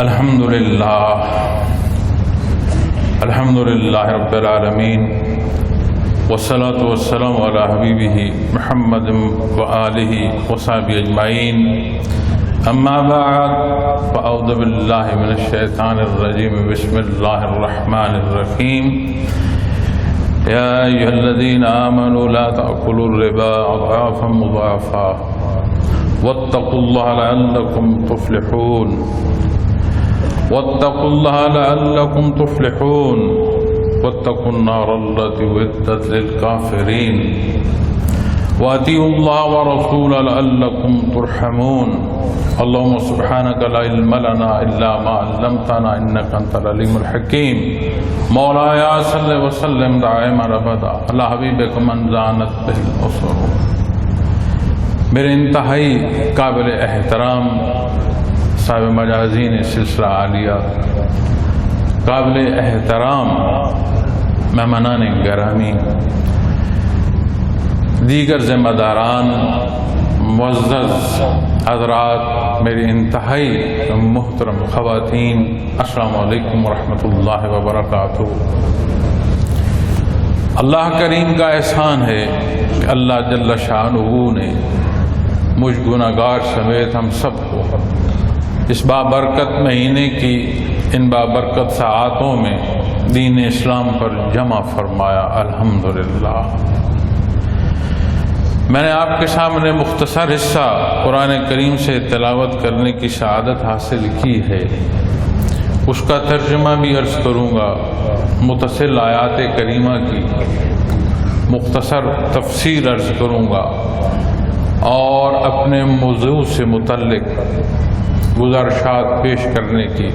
الحمد للہ رب العالمین والصلاة والسلام علی حبیبہ محمد وآلہ وصحبہ اجمعین اما بعد فاعوذ باللہ من الشیطان الرجیم بسم اللہ الرحمن الرحیم یا ایھا الذین آمنوا لا تأکلوا الربا اضعافا مضاعفا واتقوا اللہ لعلکم تفلحون واتقوا اللہ لعلکم تفلحون واتقوا النار التي أعدت للكافرين وأطيعوا الله ورسوله لعلكم ترحمون اللهم سبحانك لا علم لنا إلا ما علمتنا إنك أنت العليم الحكيم مولاي صل وسلم دائما أبدا على حبيبك من زانت به الأسر. میرے انتہائی قابل احترام صاحب مجازین سلسلہ عالیہ، قابل احترام مہمانان گرامی، دیگر ذمہ داران، معزز حضرات، میری انتہائی محترم خواتین، السلام علیکم ورحمۃ اللہ وبرکاتہ. اللہ کریم کا احسان ہے کہ اللہ جل شانہ نے مجھ گناہگار سمیت ہم سب کو اس بابرکت مہینے کی ان بابرکت ساعتوں میں دین اسلام پر جمع فرمایا. الحمدللہ. میں نے آپ کے سامنے مختصر حصہ قرآن کریم سے تلاوت کرنے کی سعادت حاصل کی ہے. اس کا ترجمہ بھی عرض کروں گا. متصل آیات کریمہ کی مختصر تفسیر عرض کروں گا اور اپنے موضوع سے متعلق گزارشات پیش کرنے کی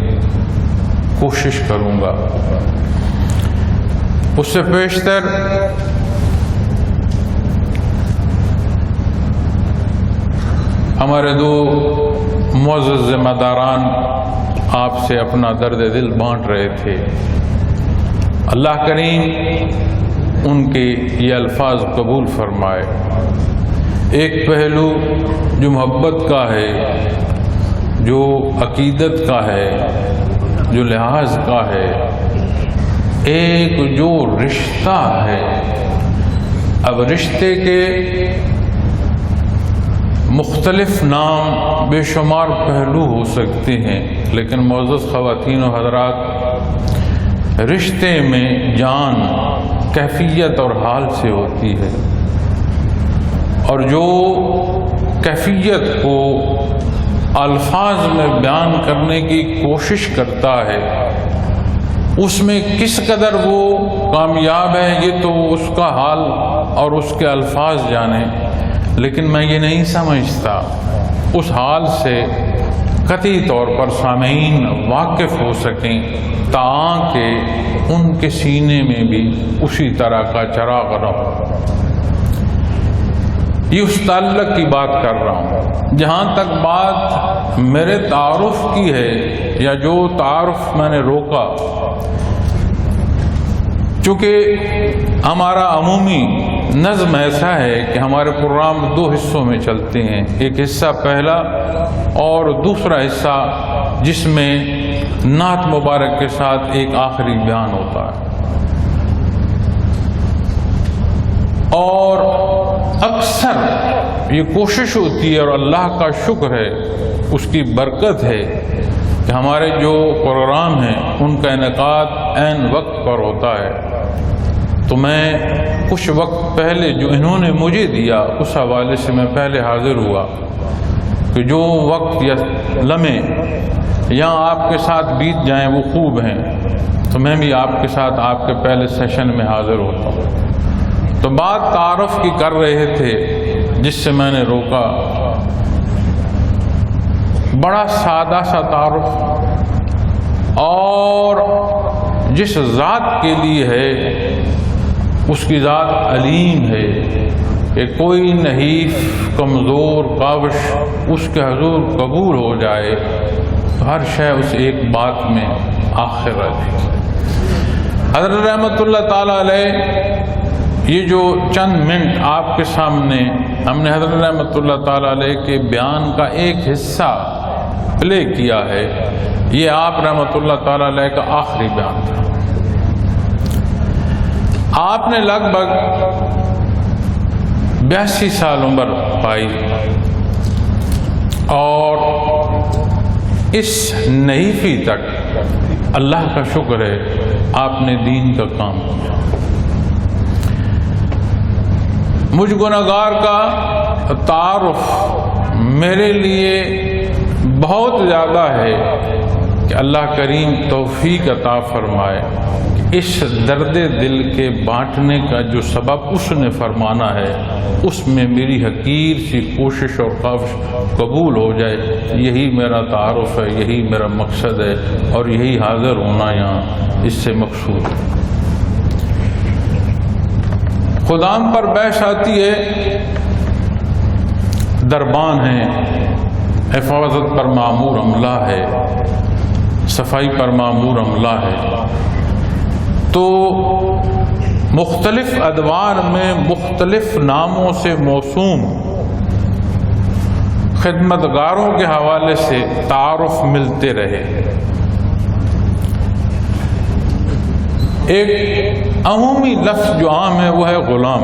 کوشش کروں گا. اس سے پیشتر ہمارے دو معزز ذمہ داران آپ سے اپنا درد دل بانٹ رہے تھے. اللہ کریم ان کے یہ الفاظ قبول فرمائے. ایک پہلو جو محبت کا ہے، جو عقیدت کا ہے، جو لحاظ کا ہے، ایک جو رشتہ ہے. اب رشتے کے مختلف نام بے شمار پہلو ہو سکتے ہیں، لیکن معزز خواتین و حضرات، رشتے میں جان کیفیت اور حال سے ہوتی ہے، اور جو کیفیت کو الفاظ میں بیان کرنے کی کوشش کرتا ہے اس میں کس قدر وہ کامیاب ہے یہ تو اس کا حال اور اس کے الفاظ جانے. لیکن میں یہ نہیں سمجھتا اس حال سے قطعی طور پر سامعین واقف ہو سکیں تاکہ ان کے سینے میں بھی اسی طرح کا چراغ رہو. یہ اس تعلق کی بات کر رہا ہوں. جہاں تک بات میرے تعارف کی ہے یا جو تعارف میں نے روکا، چونکہ ہمارا عمومی نظم ایسا ہے کہ ہمارے پروگرام دو حصوں میں چلتے ہیں. ایک حصہ پہلا اور دوسرا حصہ جس میں نعت مبارک کے ساتھ ایک آخری بیان ہوتا ہے. اور اکثر یہ کوشش ہوتی ہے اور اللہ کا شکر ہے، اس کی برکت ہے کہ ہمارے جو پروگرام ہیں ان کا انعقاد عین وقت پر ہوتا ہے. تو میں کچھ وقت پہلے جو انہوں نے مجھے دیا اس حوالے سے میں پہلے حاضر ہوا کہ جو وقت یا لمحے یہاں آپ کے ساتھ بیت جائیں وہ خوب ہیں. تو میں بھی آپ کے ساتھ آپ کے پہلے سیشن میں حاضر ہوتا ہوں. تو بات تعارف کی کر رہے تھے جس سے میں نے روکا. بڑا سادہ سا تعارف اور جس ذات کے لیے ہے اس کی ذات علیم ہے کہ کوئی نحیف کمزور کاوش اس کے حضور قبول ہو جائے تو ہر شے اس ایک بات میں آخر رہ جائے. حضرت رحمۃ اللہ تعالی علیہ یہ جو چند منٹ آپ کے سامنے ہم نے حضرت رحمۃ اللہ تعالی علیہ کے بیان کا ایک حصہ پلے کیا ہے، یہ آپ رحمۃ اللہ تعالی علیہ کا آخری بیان تھا۔ آپ نے لگ بھگ 82 سال عمر پائی اور اس نحیفی تک اللہ کا شکر ہے آپ نے دین کا کام کیا۔ مجھ گنہگار کا تعارف میرے لیے بہت زیادہ ہے کہ اللہ کریم توفیق عطا فرمائے کہ اس درد دل کے بانٹنے کا جو سبب اس نے فرمانا ہے اس میں میری حقیر سی کوشش اور خواہش قبول ہو جائے، یہی میرا تعارف ہے، یہی میرا مقصد ہے اور یہی حاضر ہونا یہاں اس سے مقصود ہے۔ خدام پر بحث آتی ہے، دربان ہے، حفاظت پر مامور عملہ ہے، صفائی پر مامور عملہ ہے، تو مختلف ادوار میں مختلف ناموں سے موسوم خدمتگاروں کے حوالے سے تعارف ملتے رہے۔ ایک عمومی لفظ جو عام ہے وہ ہے غلام۔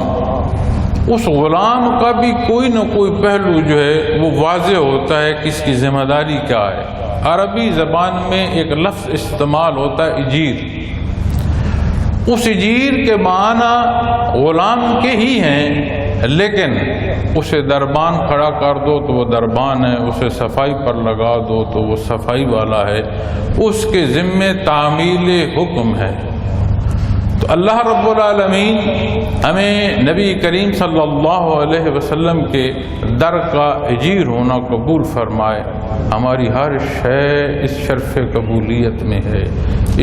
اس غلام کا بھی کوئی نہ کوئی پہلو جو ہے وہ واضح ہوتا ہے کہ اس کی ذمہ داری کیا ہے۔ عربی زبان میں ایک لفظ استعمال ہوتا ہے اجیر، اس اجیر کے معنی غلام کے ہی ہیں، لیکن اسے دربان کھڑا کر دو تو وہ دربان ہے، اسے صفائی پر لگا دو تو وہ صفائی والا ہے، اس کے ذمے تعمیل حکم ہے۔ تو اللہ رب العالمین ہمیں نبی کریم صلی اللہ علیہ وسلم کے در کا اجیر ہونا قبول فرمائے۔ ہماری ہر شے اس شرف قبولیت میں ہے،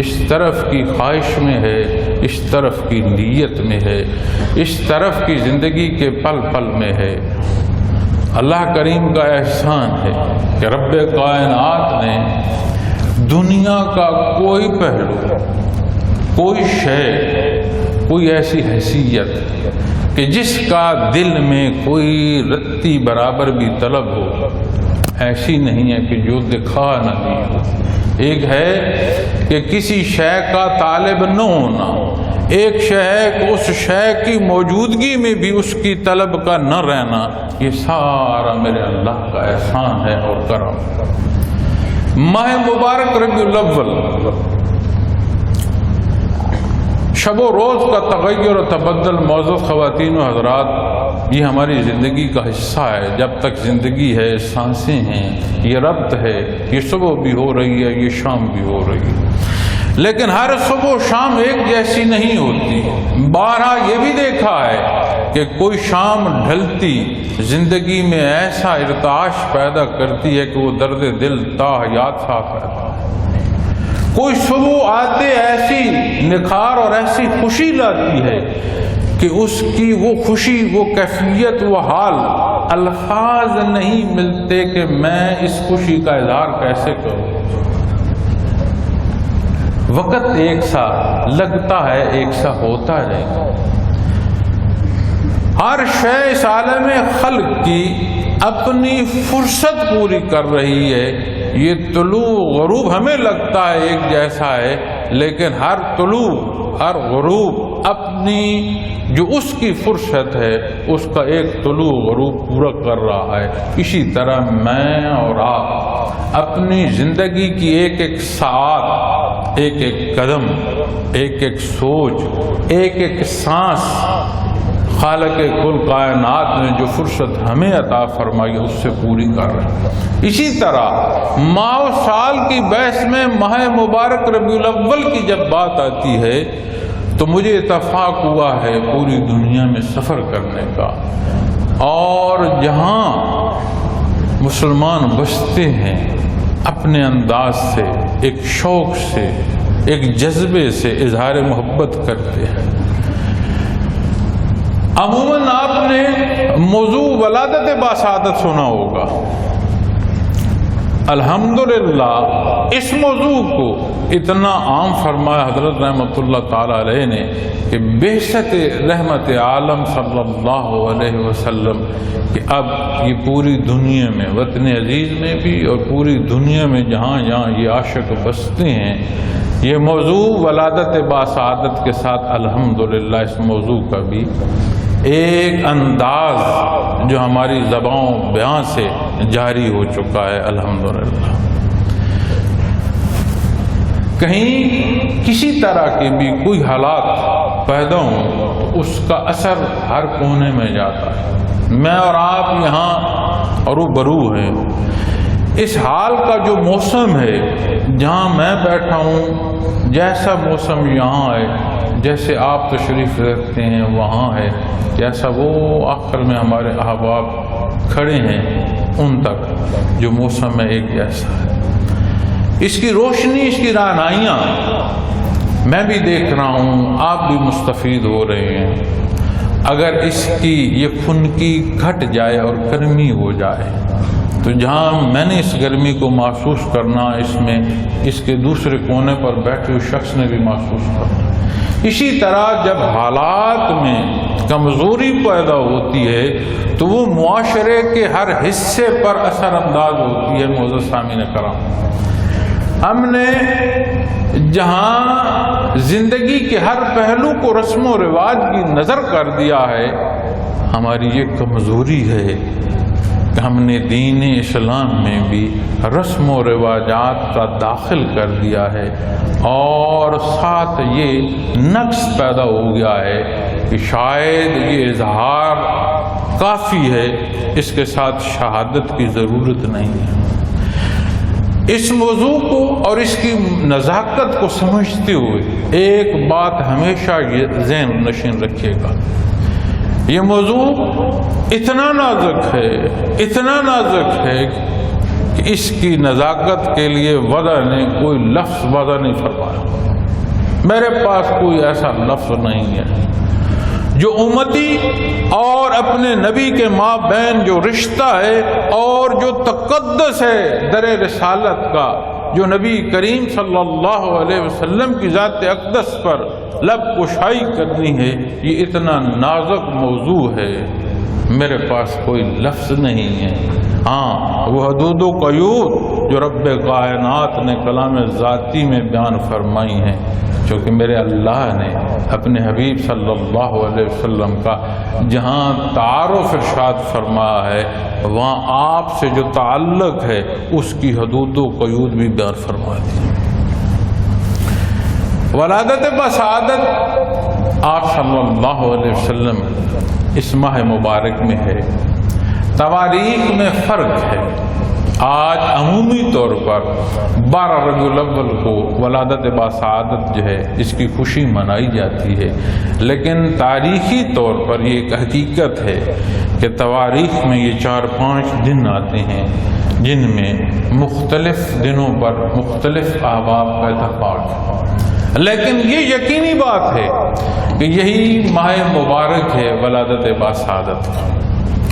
اس طرف کی خواہش میں ہے، اس طرف کی نیت میں ہے، اس طرف کی زندگی کے پل پل میں ہے۔ اللہ کریم کا احسان ہے کہ رب کائنات نے دنیا کا کوئی پہلو، کوئی شے، کوئی ایسی حیثیت کہ جس کا دل میں کوئی رتی برابر بھی طلب ہو، ایسی نہیں ہے کہ جو دکھا نہ دی ہو۔ ایک ہے کہ کسی شے کا طالب نہ ہونا، ایک شے ہے کہ اس شے کی موجودگی میں بھی اس کی طلب کا نہ رہنا، یہ سارا میرے اللہ کا احسان ہے اور کرم۔ ماہ مبارک ربیع الاول، شب و روز کا تغیر و تبدل، معزز خواتین و حضرات، یہ ہماری زندگی کا حصہ ہے۔ جب تک زندگی ہے، سانسیں ہیں، یہ ربط ہے، یہ صبح بھی ہو رہی ہے، یہ شام بھی ہو رہی ہے، لیکن ہر صبح و شام ایک جیسی نہیں ہوتی۔ بارہا یہ بھی دیکھا ہے کہ کوئی شام ڈھلتی زندگی میں ایسا ارتعاش پیدا کرتی ہے کہ وہ درد دل تا حیات ساتھ رہتا ہے۔ کوئی صبح آتے ایسی نکھار اور ایسی خوشی لاتی ہے کہ اس کی وہ خوشی، وہ کیفیت، وہ حال، الفاظ نہیں ملتے کہ میں اس خوشی کا اظہار کیسے کروں۔ وقت ایک سا لگتا ہے، ایک سا ہوتا ہے۔ ہر شے اس عالم خلق کی اپنی فرصت پوری کر رہی ہے۔ یہ طلوع غروب ہمیں لگتا ہے ایک جیسا ہے، لیکن ہر طلوع، ہر غروب اپنی جو اس کی فرصت ہے اس کا ایک طلوع غروب پورا کر رہا ہے۔ اسی طرح میں اور آپ اپنی زندگی کی ایک ایک ساعت، ایک ایک قدم، ایک ایک سوچ، ایک ایک سانس خالق کل کائنات نے جو فرصت ہمیں عطا فرمائی اس سے پوری کر رہے ہیں۔ اسی طرح ماہ و سال کی بحث میں ماہ مبارک ربیع الاول کی جب بات آتی ہے تو مجھے اتفاق ہوا ہے پوری دنیا میں سفر کرنے کا، اور جہاں مسلمان بستے ہیں اپنے انداز سے، ایک شوق سے، ایک جذبے سے اظہار محبت کرتے ہیں۔ عموماً آپ نے موضوع ولادت باسعادت سنا ہوگا۔ الحمدللہ اس موضوع کو اتنا عام فرمایا حضرت رحمۃ اللہ تعالی علیہ نے کہ بعثت رحمت عالم صلی اللہ علیہ وسلم کہ اب یہ پوری دنیا میں، وطن عزیز میں بھی اور پوری دنیا میں جہاں جہاں یہ عاشق بستے ہیں، یہ موضوع ولادت باسعادت کے ساتھ الحمدللہ اس موضوع کا بھی ایک انداز جو ہماری زبان بیان سے جاری ہو چکا ہے الحمدللہ۔ کہیں کسی طرح کے بھی کوئی حالات پیدا ہوں تو اس کا اثر ہر کونے میں جاتا ہے۔ میں اور آپ یہاں روبرو ہیں، اس حال کا جو موسم ہے جہاں میں بیٹھا ہوں، جیسا موسم یہاں ہے، جیسے آپ تشریف رکھتے ہیں وہاں ہے، جیسا وہ آخر میں ہمارے احباب کھڑے ہیں ان تک جو موسم ہے ایک جیسا ہے۔ اس کی روشنی، اس کی رہنمائیاں میں بھی دیکھ رہا ہوں، آپ بھی مستفید ہو رہے ہیں۔ اگر اس کی یہ خنکی گھٹ جائے اور گرمی ہو جائے تو جہاں میں نے اس گرمی کو محسوس کرنا، اس میں اس کے دوسرے کونے پر بیٹھے ہوئے شخص نے بھی محسوس کرنا۔ اسی طرح جب حالات میں کمزوری پیدا ہوتی ہے تو وہ معاشرے کے ہر حصے پر اثر انداز ہوتی ہے۔ معزز سامعین کرام، ہم نے جہاں زندگی کے ہر پہلو کو رسم و رواج کی نظر کر دیا ہے، ہماری یہ کمزوری ہے کہ ہم نے دین اسلام میں بھی رسم و رواجات کا داخل کر دیا ہے، اور ساتھ یہ نقص پیدا ہو گیا ہے کہ شاید یہ اظہار کافی ہے، اس کے ساتھ شہادت کی ضرورت نہیں ہے۔ اس موضوع کو اور اس کی نزاکت کو سمجھتے ہوئے ایک بات ہمیشہ یہ ذہن نشین رکھیے گا، یہ موضوع اتنا نازک ہے، اتنا نازک ہے کہ اس کی نزاکت کے لیے وضع نے کوئی لفظ وضع نہیں فرمایا۔ میرے پاس کوئی ایسا لفظ نہیں ہے جو امتی اور اپنے نبی کے مابین جو رشتہ ہے اور جو تقدس ہے در رسالت کا، جو نبی کریم صلی اللہ علیہ وسلم کی ذات اقدس پر لب کشائی کرنی ہے، یہ اتنا نازک موضوع ہے، میرے پاس کوئی لفظ نہیں ہے۔ ہاں، وہ حدود و قیود جو رب کائنات نے کلام ذاتی میں بیان فرمائی ہیں، چونکہ میرے اللہ نے اپنے حبیب صلی اللہ علیہ وسلم کا جہاں تعارف ارشاد فرمایا ہے، وہاں آپ سے جو تعلق ہے اس کی حدود و قیود بھی بیان فرما دی۔ ولادت بسعادت آپ صلی اللہ علیہ وسلم اس ماہ مبارک میں ہے۔ تواریخ میں فرق ہے، آج عمومی طور پر 12 ربیع الاول کو ولادت باسعادت جو ہے اس کی خوشی منائی جاتی ہے، لیکن تاریخی طور پر یہ ایک حقیقت ہے کہ تواریخ میں یہ 4-5 دن آتے ہیں جن میں مختلف دنوں پر مختلف احباب کا اتفاق ہے، لیکن یہ یقینی بات ہے کہ یہی ماہ مبارک ہے ولادت باسعادت کا۔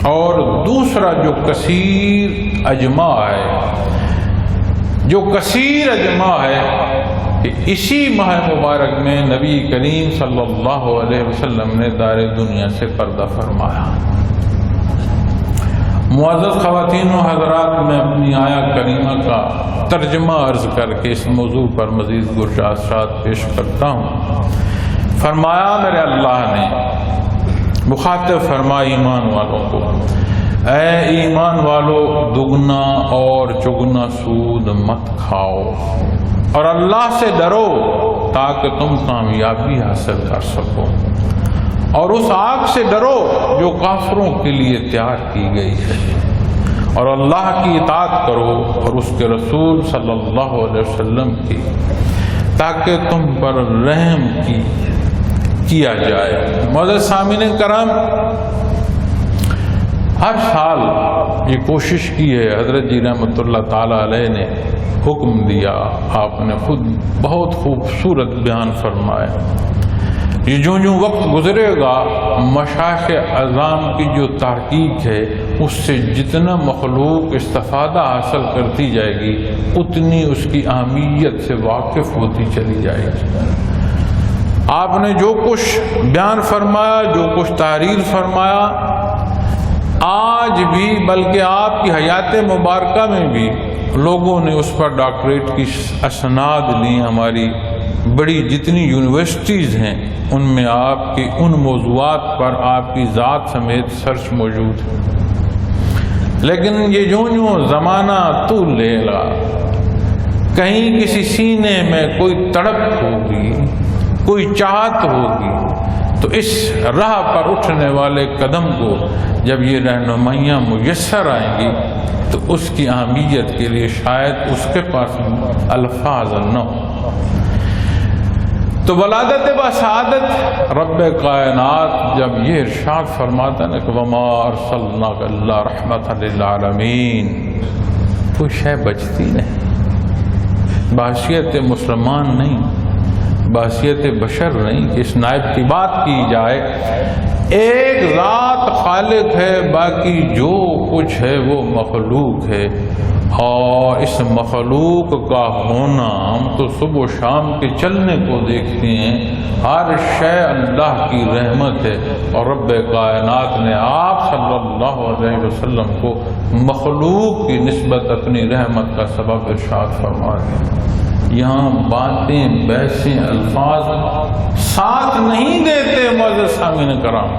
اور دوسرا جو کثیر اجماع ہے، جو کثیر اجماع ہے کہ اسی ماہ مبارک میں نبی کریم صلی اللہ علیہ وسلم نے دار دنیا سے پردہ فرمایا۔ معزز خواتین و حضرات، میں اپنی آیا کریمہ کا ترجمہ عرض کر کے اس موضوع پر مزید گزارشات پیش کرتا ہوں۔ فرمایا میرے اللہ نے مخاطب فرما ایمان والوں کو، اے ایمان والو، دگنا اور چگنا سود مت کھاؤ اور اللہ سے ڈرو تاکہ تم کامیابی حاصل کر سکو، اور اس آگ سے ڈرو جو کافروں کے لیے تیار کی گئی ہے، اور اللہ کی اطاعت کرو اور اس کے رسول صلی اللہ علیہ وسلم کی، تاکہ تم پر رحم کیا جائے۔ معزز سامعین کرام، ہر سال یہ کوشش کی ہے، حضرت جی رحمۃ اللہ تعالی علیہ نے حکم دیا، آپ نے خود بہت خوبصورت بیان فرمایا، یہ جو وقت گزرے گا مشائخ اعظام کی جو تحقیق ہے اس سے جتنا مخلوق استفادہ حاصل کرتی جائے گی اتنی اس کی اہمیت سے واقف ہوتی چلی جائے گی۔ آپ نے جو کچھ بیان فرمایا، جو کچھ تحریر فرمایا، آج بھی بلکہ آپ کی حیات مبارکہ میں بھی لوگوں نے اس پر ڈاکٹریٹ کی اسناد لی۔ ہماری بڑی جتنی یونیورسٹیز ہیں ان میں آپ کے ان موضوعات پر آپ کی ذات سمیت سرچ موجود ہے۔ لیکن یہ جو زمانہ طول لے گا، کہیں کسی سینے میں کوئی تڑپ ہوگی، کوئی چاہت ہوگی، تو اس راہ پر اٹھنے والے قدم کو جب یہ رہنمائیاں میسر آئیں گی تو اس کی اہمیت کے لیے شاید اس کے پاس الفاظ نہ ہو۔ تو ولادت و سعادت رب کائنات جب یہ ارشاد فرماتا ہے کہ وما ارسلناک الا رحمۃ للعالمین، کوئی شے بچتی نہیں، بحیثیت مسلمان نہیں، بحیثیت بشر نہیں کہ اس نائب کی بات کی جائے۔ ایک ذات خالق ہے، باقی جو کچھ ہے وہ مخلوق ہے، اور اس مخلوق کا ہونا ہم تو صبح و شام کے چلنے کو دیکھتے ہیں، ہر شے اللہ کی رحمت ہے، اور رب کائنات نے آپ صلی اللہ علیہ وسلم کو مخلوق کی نسبت اپنی رحمت کا سبب ارشاد فرما دیا۔ یہاں باتیں، بحثیں، الفاظ ساتھ نہیں دیتے معزز سامعین کرام۔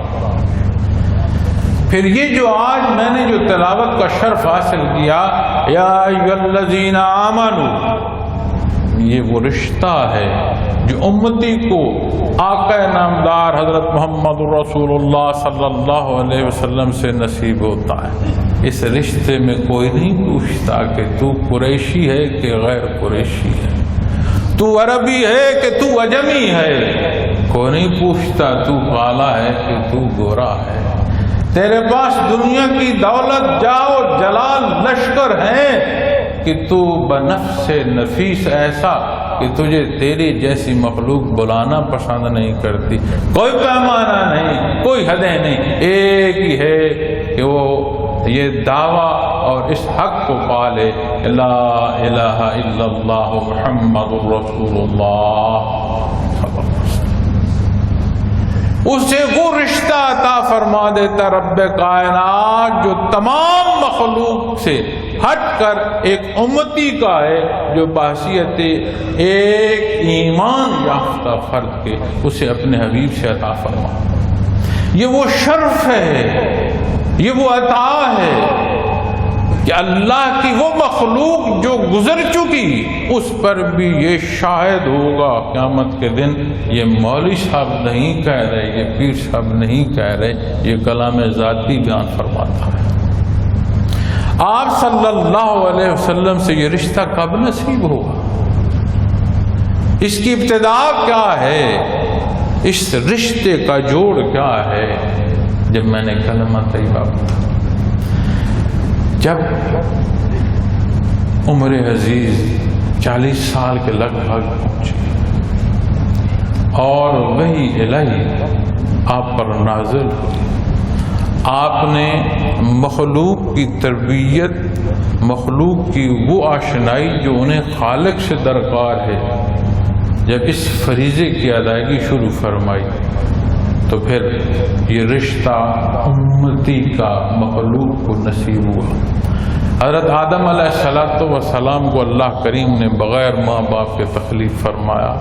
پھر یہ جو آج میں نے جو تلاوت کا شرف حاصل کیا، یا ایھا الذین آمنوا، یہ وہ رشتہ ہے جو امتی کو آقا نامدار حضرت محمد رسول اللہ صلی اللہ علیہ وسلم سے نصیب ہوتا ہے۔ اس رشتے میں کوئی نہیں پوچھتا کہ تو قریشی ہے کہ غیر قریشی ہے، تو عربی ہے کہ تو عجمی ہے، کوئی نہیں پوچھتا تو کالا ہے کہ تو گورا ہے۔ تیرے پاس دنیا کی دولت، جاؤ جلال، لشکر ہے کہ تو بنفس نفیس ایسا کہ تجھے تیری جیسی مخلوق بلانا پسند نہیں کرتی، کوئی پیمانہ نہیں، کوئی حدیں نہیں، ایک ہی ہے کہ وہ یہ دعویٰ اور اس حق کو پالے، لا الہ الا اللہ محمد رسول اللہ۔ اسے وہ رشتہ عطا فرما دیتا رب کائنات جو تمام مخلوق سے ہٹ کر ایک امتی کا ہے، جو بحیثیت ایک ایمان یافتہ فرد کے اسے اپنے حبیب سے عطا فرما۔ یہ وہ شرف ہے، یہ وہ عطا ہے کہ اللہ کی وہ مخلوق جو گزر چکی اس پر بھی یہ شاہد ہوگا قیامت کے دن۔ یہ مولوی صاحب نہیں کہہ رہے، یہ پیر صاحب نہیں کہہ رہے، یہ کلام ذاتی بیان فرماتا ہے۔ آپ صلی اللہ علیہ وسلم سے یہ رشتہ کب نصیب ہوگا؟ اس کی ابتدا کیا ہے؟ اس رشتے کا جوڑ کیا ہے؟ جب میں نے کلمہ طیبہ پڑھا، جب عمر عزیز 40 سال کے لگ بھگ پہنچے اور وحی الہی آپ پر نازل ہوئی، آپ نے مخلوق کی تربیت، مخلوق کی وہ آشنائی جو انہیں خالق سے درکار ہے، جب اس فریضے کی ادائیگی شروع فرمائی تو پھر یہ رشتہ امتی کا مخلوق کو نصیب ہوا۔ حضرت آدم علیہ السلام کو اللہ کریم نے بغیر ماں باپ کے تخلیق فرمایا،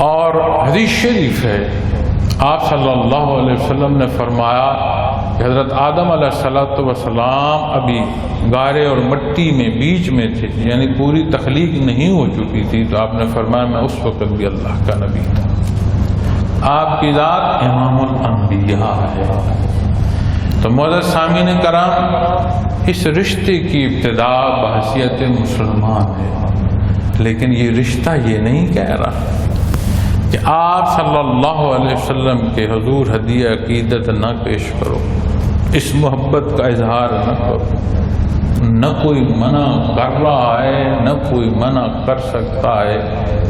اور حدیث شریف ہے آپ صلی اللہ علیہ وسلم نے فرمایا کہ حضرت آدم علیہ السلام ابھی گارے اور مٹی میں بیچ میں تھے، یعنی پوری تخلیق نہیں ہو چکی تھی، تو آپ نے فرمایا میں اس وقت بھی اللہ کا نبی تھا۔ آپ کی ذات امام الانبیاء ہے۔ تو معزز سامعین کرام، اس رشتے کی ابتدا بحیثیت مسلمان ہے، لیکن یہ رشتہ یہ نہیں کہہ رہا کہ آپ صلی اللہ علیہ وسلم کے حضور ہدیہ عقیدت نہ پیش کرو، اس محبت کا اظہار نہ کرو، نہ کوئی منع کر رہا ہے، نہ کوئی منع کر سکتا ہے،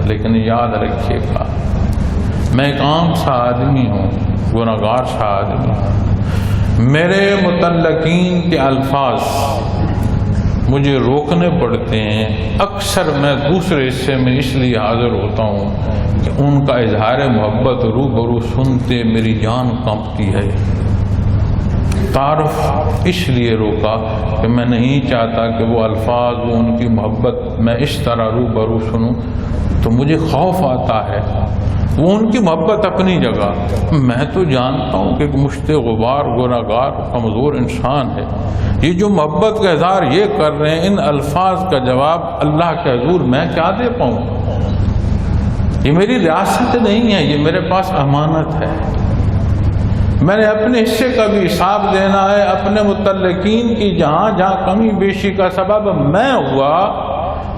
لیکن یاد رکھیے گا میں ایک عام سا آدمی ہوں، گناہگار سا آدمی ہوں، میرے متعلقین کے الفاظ مجھے روکنے پڑتے ہیں۔ اکثر میں دوسرے حصے میں اس لیے حاضر ہوتا ہوں کہ ان کا اظہار محبت روبرو سنتے میری جان کانپتی ہے۔ تعارف اس لیے روکا کہ میں نہیں چاہتا کہ وہ الفاظ، وہ ان کی محبت میں اس طرح روبرو سنوں تو مجھے خوف آتا ہے۔ وہ ان کی محبت اپنی جگہ، میں تو جانتا ہوں کہ مشت غبار گناہگار کمزور انسان ہے۔ یہ جو محبت کا اظہار یہ کر رہے ہیں، ان الفاظ کا جواب اللہ کے حضور میں کیا دے پاؤں؟ یہ میری ریاست نہیں ہے، یہ میرے پاس امانت ہے۔ میں نے اپنے حصے کا بھی حساب دینا ہے، اپنے متعلقین کی جہاں جہاں کمی بیشی کا سبب میں ہوا،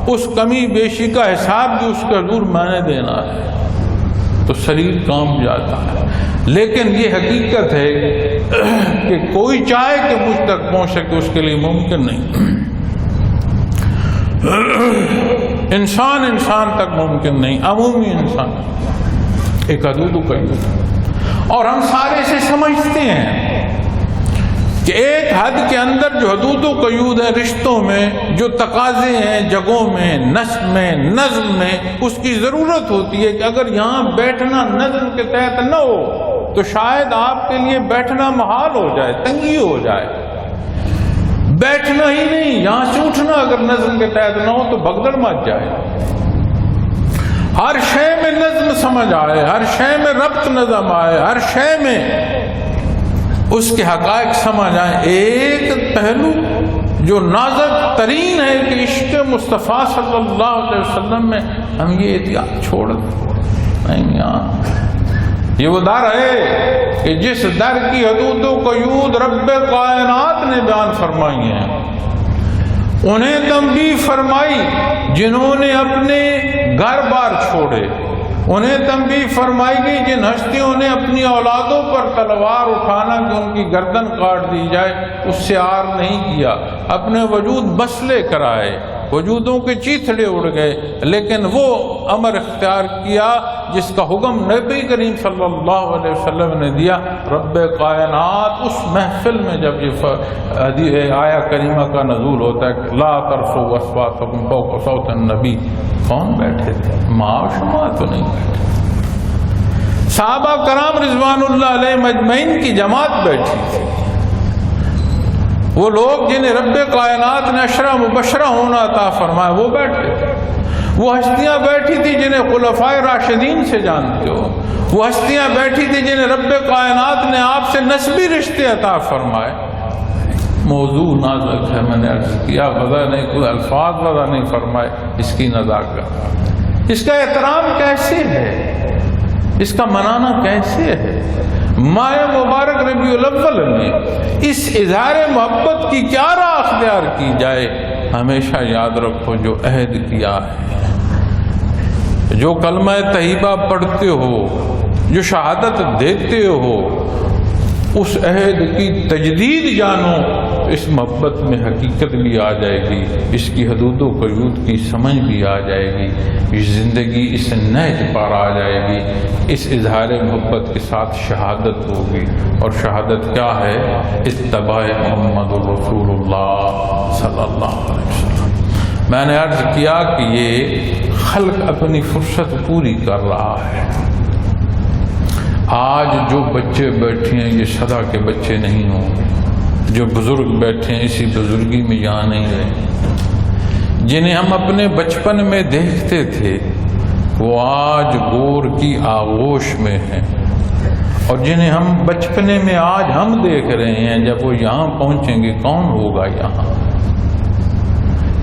اس کمی بیشی کا حساب بھی اس کے حضور میں نے دینا ہے۔ تو شریر کام جاتا ہے، لیکن یہ حقیقت ہے کہ کوئی چاہے کہ مجھ تک پہنچ سکے اس کے لیے ممکن نہیں۔ انسان تک ممکن نہیں، عمومی انسان ایک حدود و قیود، اور ہم سارے سے سمجھتے ہیں کہ ایک حد کے اندر جو حدود و قیود ہیں رشتوں میں، جو تقاضے ہیں جگہوں میں، نسب میں، نظم میں، اس کی ضرورت ہوتی ہے کہ اگر یہاں بیٹھنا نظم کے تحت نہ ہو تو شاید آپ کے لیے بیٹھنا محال ہو جائے، تنگی ہو جائے۔ بیٹھنا ہی نہیں، یہاں سے اٹھنا اگر نظم کے تحت نہ ہو تو بھگدڑ مچ جائے۔ ہر شے میں نظم سمجھ آئے، ہر شے میں ربط نظم آئے، ہر شے میں اس کے حقائق سمجھ آئیں۔ ایک پہلو جو نازک ترین ہے کہ عشق مصطفیٰ صلی اللہ علیہ وسلم میں ہم یہ احتیاط چھوڑ نہیں۔ یہ وہ در ہے کہ جس در کی حدود و قیود رب کائنات نے بیان فرمائی ہیں، انہیں تنبیہ فرمائی جنہوں نے اپنے گھر بار چھوڑے، انہیں تنبیہ فرمائی گئی جن ہستیوں نے اپنی اولادوں پر تلوار اٹھانا کہ ان کی گردن کاٹ دی جائے اس سے آر نہیں کیا، اپنے وجود بسلے کرائے، وجودوں کے چیتھڑے اڑ گئے، لیکن وہ امر اختیار کیا جس کا حکم نبی کریم صلی اللہ علیہ وسلم نے دیا۔ رب کائنات اس محفل میں جب یہ آیا کریمہ کا نزول ہوتا ہے کہ لا ترفعوا اصواتکم فوق صوت النبی، کون بیٹھے تھے؟ ماں و شما تو نہیں بیٹھے، صحابہ کرام رضوان اللہ علیہ مجمعین کی جماعت بیٹھی تھی۔ وہ لوگ جنہیں رب کائنات نے عشرہ مبشرہ ہونا عطا فرمایا وہ بیٹھے تھے، وہ ہستیاں بیٹھی تھی جنہیں خلفائے راشدین سے جانتے ہو، وہ ہستیاں بیٹھی تھی جنہیں رب کائنات نے آپ سے نسبی رشتے عطا فرمائے۔ موضوع نازک ہے، میں نے عرض کیا، وضع نہیں، کوئی الفاظ وضع نہیں فرمائے اس کی نزاکت، اس کا احترام کیسے ہے، اس کا منانا کیسے ہے۔ ماہ مبارک ربیع الاول میں اس اظہار محبت کی کیا راہ اختیار کی جائے؟ ہمیشہ یاد رکھو جو عہد کیا ہے، جو کلمہ طیبہ پڑھتے ہو، جو شہادت دیتے ہو، اس عہد کی تجدید جانو، اس محبت میں حقیقت بھی آ جائے گی، اس کی حدود و قیود کی سمجھ بھی آ جائے گی، اس زندگی اس نہج پر آ جائے گی۔ اس اظہار محبت کے ساتھ شہادت ہوگی، اور شہادت کیا ہے؟ اتباع محمد رسول اللہ صلی اللہ علیہ وسلم۔ میں نے عرض کیا کہ یہ خلق اپنی فرصت پوری کر رہا ہے۔ آج جو بچے بیٹھے ہیں یہ سدا کے بچے نہیں ہوں، جو بزرگ بیٹھے ہیں اسی بزرگی میں یہاں نہیں رہے، جنہیں ہم اپنے بچپن میں دیکھتے تھے وہ آج گور کی آغوش میں ہیں، اور جنہیں ہم بچپنے میں آج ہم دیکھ رہے ہیں جب وہ یہاں پہنچیں گے کون ہوگا یہاں؟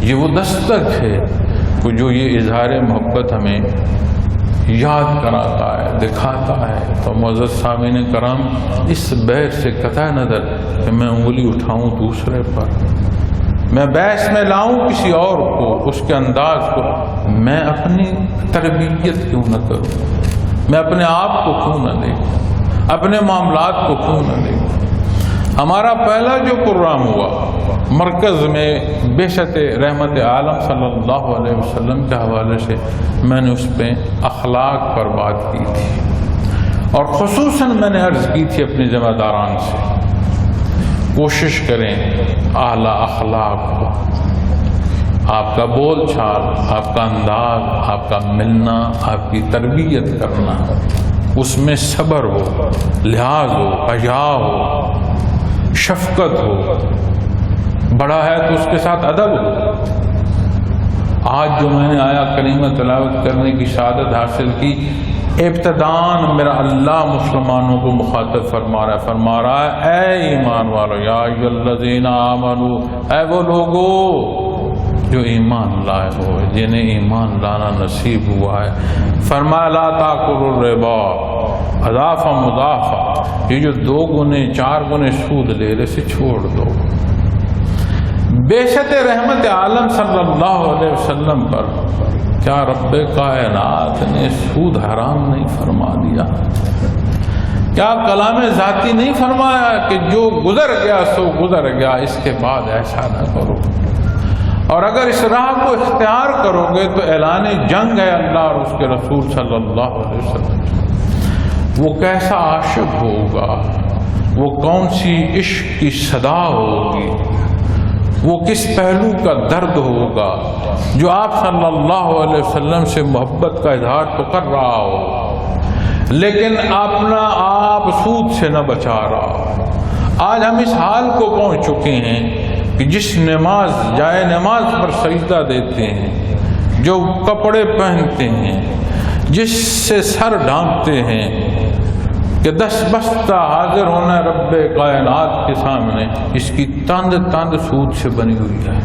یہ وہ دستک ہے کہ جو یہ اظہار محبت ہمیں یاد کراتا ہے، دکھاتا ہے۔ تو معزز سامعین کرام، اس بحث سے قطع نظر کہ میں انگلی اٹھاؤں دوسرے پر، میں بحث میں لاؤں کسی اور کو، اس کے انداز کو، میں اپنی تربیت کیوں نہ کروں، میں اپنے آپ کو کیوں نہ دیکھوں، اپنے معاملات کو کیوں نہ دیکھوں۔ ہمارا پہلا جو پروگرام ہوا مرکز میں بعثت رحمت عالم صلی اللہ علیہ وسلم کے حوالے سے، میں نے اس پہ اخلاق پر بات کی تھی۔ اور خصوصاً میں نے عرض کی تھی اپنے ذمہ داران سے، کوشش کریں اعلیٰ اخلاق ہو، آپ کا بول چال، آپ کا انداز، آپ کا ملنا، آپ کی تربیت کرنا، اس میں صبر ہو، لحاظ ہو، حیا ہو، شفقت ہو، بڑا ہے تو اس کے ساتھ ادب ہو۔ آج جو میں نے آیا کریمہ تلاوت کرنے کی سعادت حاصل کی، ابتداءً میرا اللہ مسلمانوں کو مخاطب فرما رہا ہے اے ایمان والو، یا ایھا الذین آمنو، اے وہ لوگو جو ایمان لائے ہو، جنہیں ایمان لانا نصیب ہوا ہے، فرمایا لا تاکلوا الربا اضعافا مضاعفا، یہ جو 2 گنے 4 گنے سود لے رہے سے چھوڑ دو۔ بیشت رحمت عالم صلی اللہ علیہ وسلم پر کیا رب کائنات نے سود حرام نہیں فرما دیا؟ کیا کلام ذاتی نہیں فرمایا کہ جو گزر گیا سو گزر گیا، اس کے بعد ایسا نہ کرو؟ اور اگر اس راہ کو اختیار کرو گے تو اعلان جنگ ہے اللہ اور اس کے رسول صلی اللہ علیہ وسلم۔ وہ کیسا عاشق ہوگا، وہ کون سی عشق کی صدا ہوگی، وہ کس پہلو کا درد ہوگا جو آپ صلی اللہ علیہ وسلم سے محبت کا اظہار تو کر رہا ہو لیکن اپنا آپ سود سے نہ بچا رہا۔ آج ہم اس حال کو پہنچ چکے ہیں کہ جس نماز جائے نماز پر سجدہ دیتے ہیں، جو کپڑے پہنتے ہیں، جس سے سر ڈھانپتے ہیں کہ 10 بستہ حاضر ہونا رب کائنات کے سامنے، اس کی تند سود سے بنی ہوئی ہے،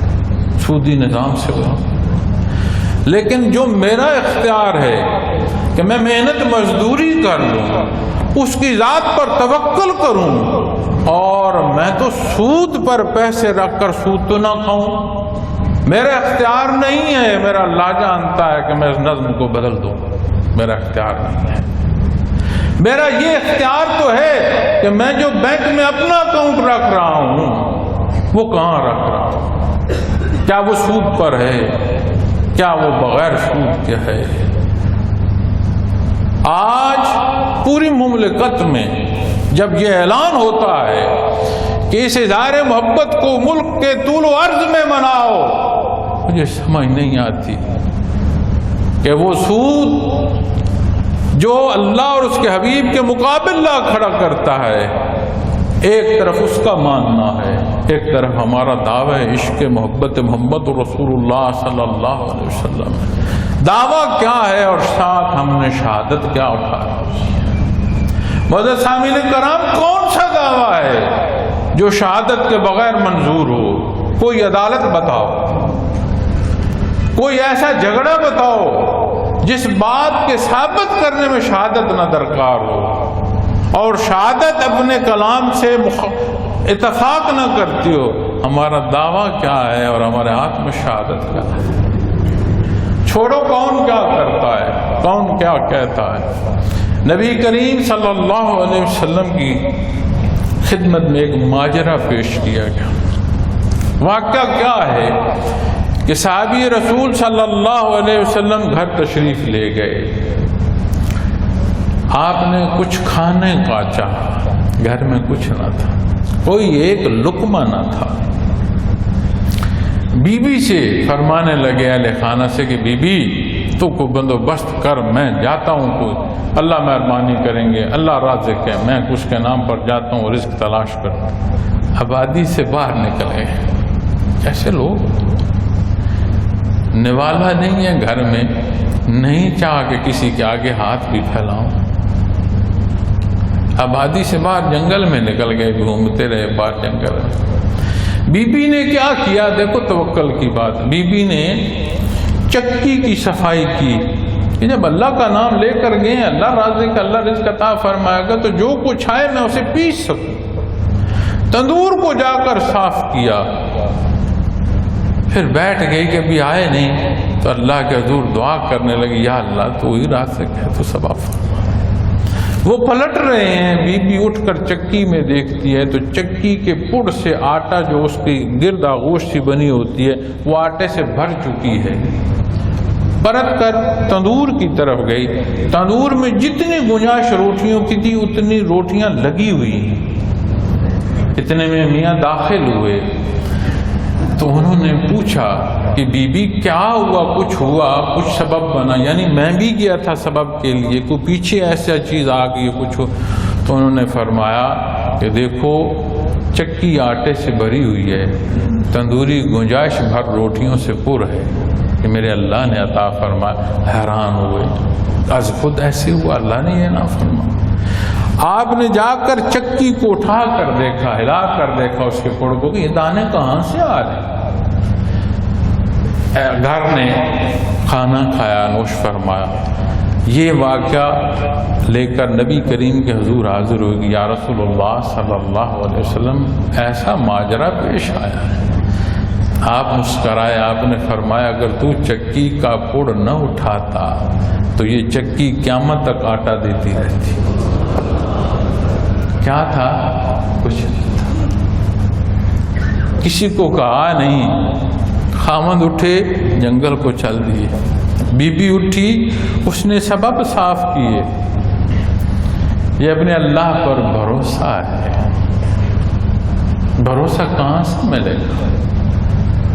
سودی نظام سے بنی۔ لیکن جو میرا اختیار ہے کہ میں محنت مزدوری کر لوں، اس کی ذات پر توکل کروں اور میں تو سود پر پیسے رکھ کر سود تو نہ کھاؤں، میرا اختیار نہیں ہے، میرا اللہ جانتا ہے کہ میں اس نظم کو بدل دوں، میرا اختیار نہیں ہے۔ میرا یہ اختیار تو ہے کہ میں جو بینک میں اپنا اکاؤنٹ رکھ رہا ہوں وہ کہاں رکھ رہا ہوں، کیا وہ سود پر ہے، کیا وہ بغیر سود کے ہے؟ آج پوری مملکت میں جب یہ اعلان ہوتا ہے کہ اس اظہار محبت کو ملک کے طول و عرض میں مناؤ، مجھے سمجھ نہیں آتی کہ وہ سود جو اللہ اور اس کے حبیب کے مقابلہ کھڑا کرتا ہے، ایک طرف اس کا ماننا ہے، ایک طرف ہمارا دعویٰ عشق محبت محمد رسول اللہ صلی اللہ علیہ وسلم۔ دعویٰ کیا ہے اور ساتھ ہم نے شہادت کیا اٹھایا؟ معزز سامعین کرام، کون سا دعویٰ ہے جو شہادت کے بغیر منظور ہو؟ کوئی عدالت بتاؤ، کوئی ایسا جھگڑا بتاؤ جس بات کے ثابت کرنے میں شہادت نہ درکار ہو اور شہادت اپنے کلام سے اتفاق نہ کرتی ہو۔ ہمارا دعویٰ کیا ہے اور ہمارے ہاتھ میں شہادت کیا ہے؟ چھوڑو کون کیا کرتا ہے، کون کیا کہتا ہے۔ نبی کریم صلی اللہ علیہ وسلم کی خدمت میں ایک ماجرا پیش کیا گیا۔ واقعہ کیا ہے کہ صحابی رسول صلی اللہ علیہ وسلم گھر تشریف لے گئے، آپ نے کچھ کھانے کا چاہا، گھر میں کچھ نہ تھا، کوئی ایک لقمہ نہ تھا۔ بی بی سے فرمانے لگے اہل خانہ سے کہ بی بی تو کو بندوبست کر، میں جاتا ہوں، کوئی اللہ مہربانی کریں گے، اللہ رازق ہے، میں کچھ کے نام پر جاتا ہوں، رزق تلاش کرتا ہوں۔ آبادی سے باہر نکلے۔ ایسے لوگ نوالا نہیں ہے گھر میں، نہیں چاہ کہ کسی کے آگے ہاتھ بھی پھیلاؤں، آبادی سے باہر جنگل میں نکل گئے، گھومتے رہے باہر جنگل میں۔ بی بی نے کیا کیا؟ دیکھو توکل کی بات، بی بی نے چکی کی صفائی کی کہ جب اللہ کا نام لے کر گئے، اللہ رازق، اللہ رزق عطا فرمائے گا، تو جو کچھ آئے میں اسے پیس سکوں۔ تندور کو جا کر صاف کیا، پھر بیٹھ گئی کہ ابھی آئے نہیں، تو اللہ کے حضور دعا کرنے لگی، یا اللہ تو ہی رازق ہے، تو سب فرما۔ وہ پلٹ رہے ہیں، بی بی اٹھ کر چکی میں دیکھتی ہے تو چکی کے پڑ سے آٹا جو اس کی گرد آغوش سی بنی ہوتی ہے وہ آٹے سے بھر چکی ہے۔ پرت کر تندور کی طرف گئی. تندور میں جتنی گنجائش روٹیوں کی تھی اتنی روٹیاں لگی ہوئی ہیں. اتنے میں میاں داخل ہوئے تو انہوں نے پوچھا کہ بی بی کیا ہوا، کچھ ہوا، کچھ سبب بنا؟ یعنی میں بھی گیا تھا سبب کے لیے، کوئی پیچھے ایسا چیز آ گئی کچھ ہو؟ تو انہوں نے فرمایا کہ دیکھو چکی آٹے سے بھری ہوئی ہے، تندوری گنجائش بھر روٹیوں سے پر ہے کہ میرے اللہ نے عطا فرمایا. حیران ہوئے، از خود ایسے ہوا، اللہ نے یہ نہ فرمایا. آپ نے جا کر چکی کو اٹھا کر دیکھا، ہلا کر دیکھا اس کے پڑ کو کہ یہ دانے کہاں سے آ رہے. گھر نے کھانا کھایا، نوش فرمایا. یہ واقعہ لے کر نبی کریم کے حضور حاضر ہوگی. یا رسول اللہ صلی اللہ علیہ وسلم ایسا ماجرا پیش آیا ہے. آپ مسکرائے، آپ نے فرمایا اگر تو چکی کا پڑ نہ اٹھاتا تو یہ چکی قیامت تک آٹا دیتی رہتی. کیا تھا؟ کچھ نہیں تھا. کسی کو کہا نہیں. خامد اٹھے جنگل کو چل دیے، بی بی اٹھی اس نے سبب صاف کیے. یہ اپنے اللہ پر بھروسہ ہے. بھروسہ کہاں سے ملے گا؟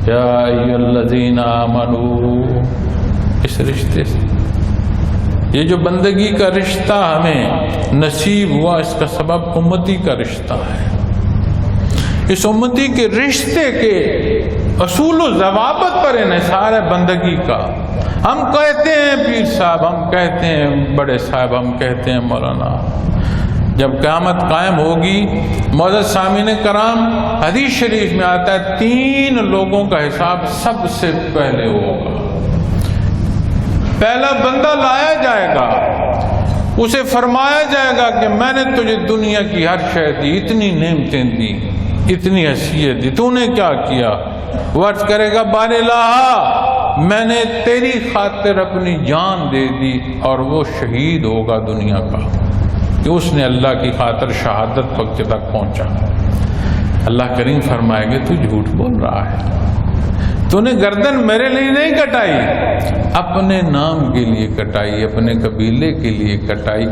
یا ایھا الذین آمنوا، اس رشتے سے. یہ جو بندگی کا رشتہ ہمیں نصیب ہوا اس کا سبب امتی کا رشتہ ہے. اس امتی کے رشتے کے اصول و ضوابط پر انحصار ہے بندگی کا. ہم کہتے ہیں پیر صاحب، ہم کہتے ہیں بڑے صاحب، ہم کہتے ہیں مولانا. جب قیامت قائم ہوگی معزز سامعین کرام، حدیث شریف میں آتا ہے 3 لوگوں کا حساب سب سے پہلے ہوگا. پہلا بندہ لایا جائے گا، اسے فرمایا جائے گا کہ میں نے تجھے دنیا کی ہر شے دی، اتنی نعمتیں دی، اتنی حیثیت دی، تو نے کیا کیا؟ ورد کرے گا بار الہ میں نے تیری خاطر اپنی جان دے دی. اور وہ شہید ہوگا دنیا کا کہ اس نے اللہ کی خاطر شہادت وقت تک پہنچا. اللہ کریم فرمائے گے تو جھوٹ بول رہا ہے، تو نے گردن میرے لیے نہیں کٹائی، اپنے نام کے لیے کٹائی، اپنے قبیلے کے لیے کٹائی،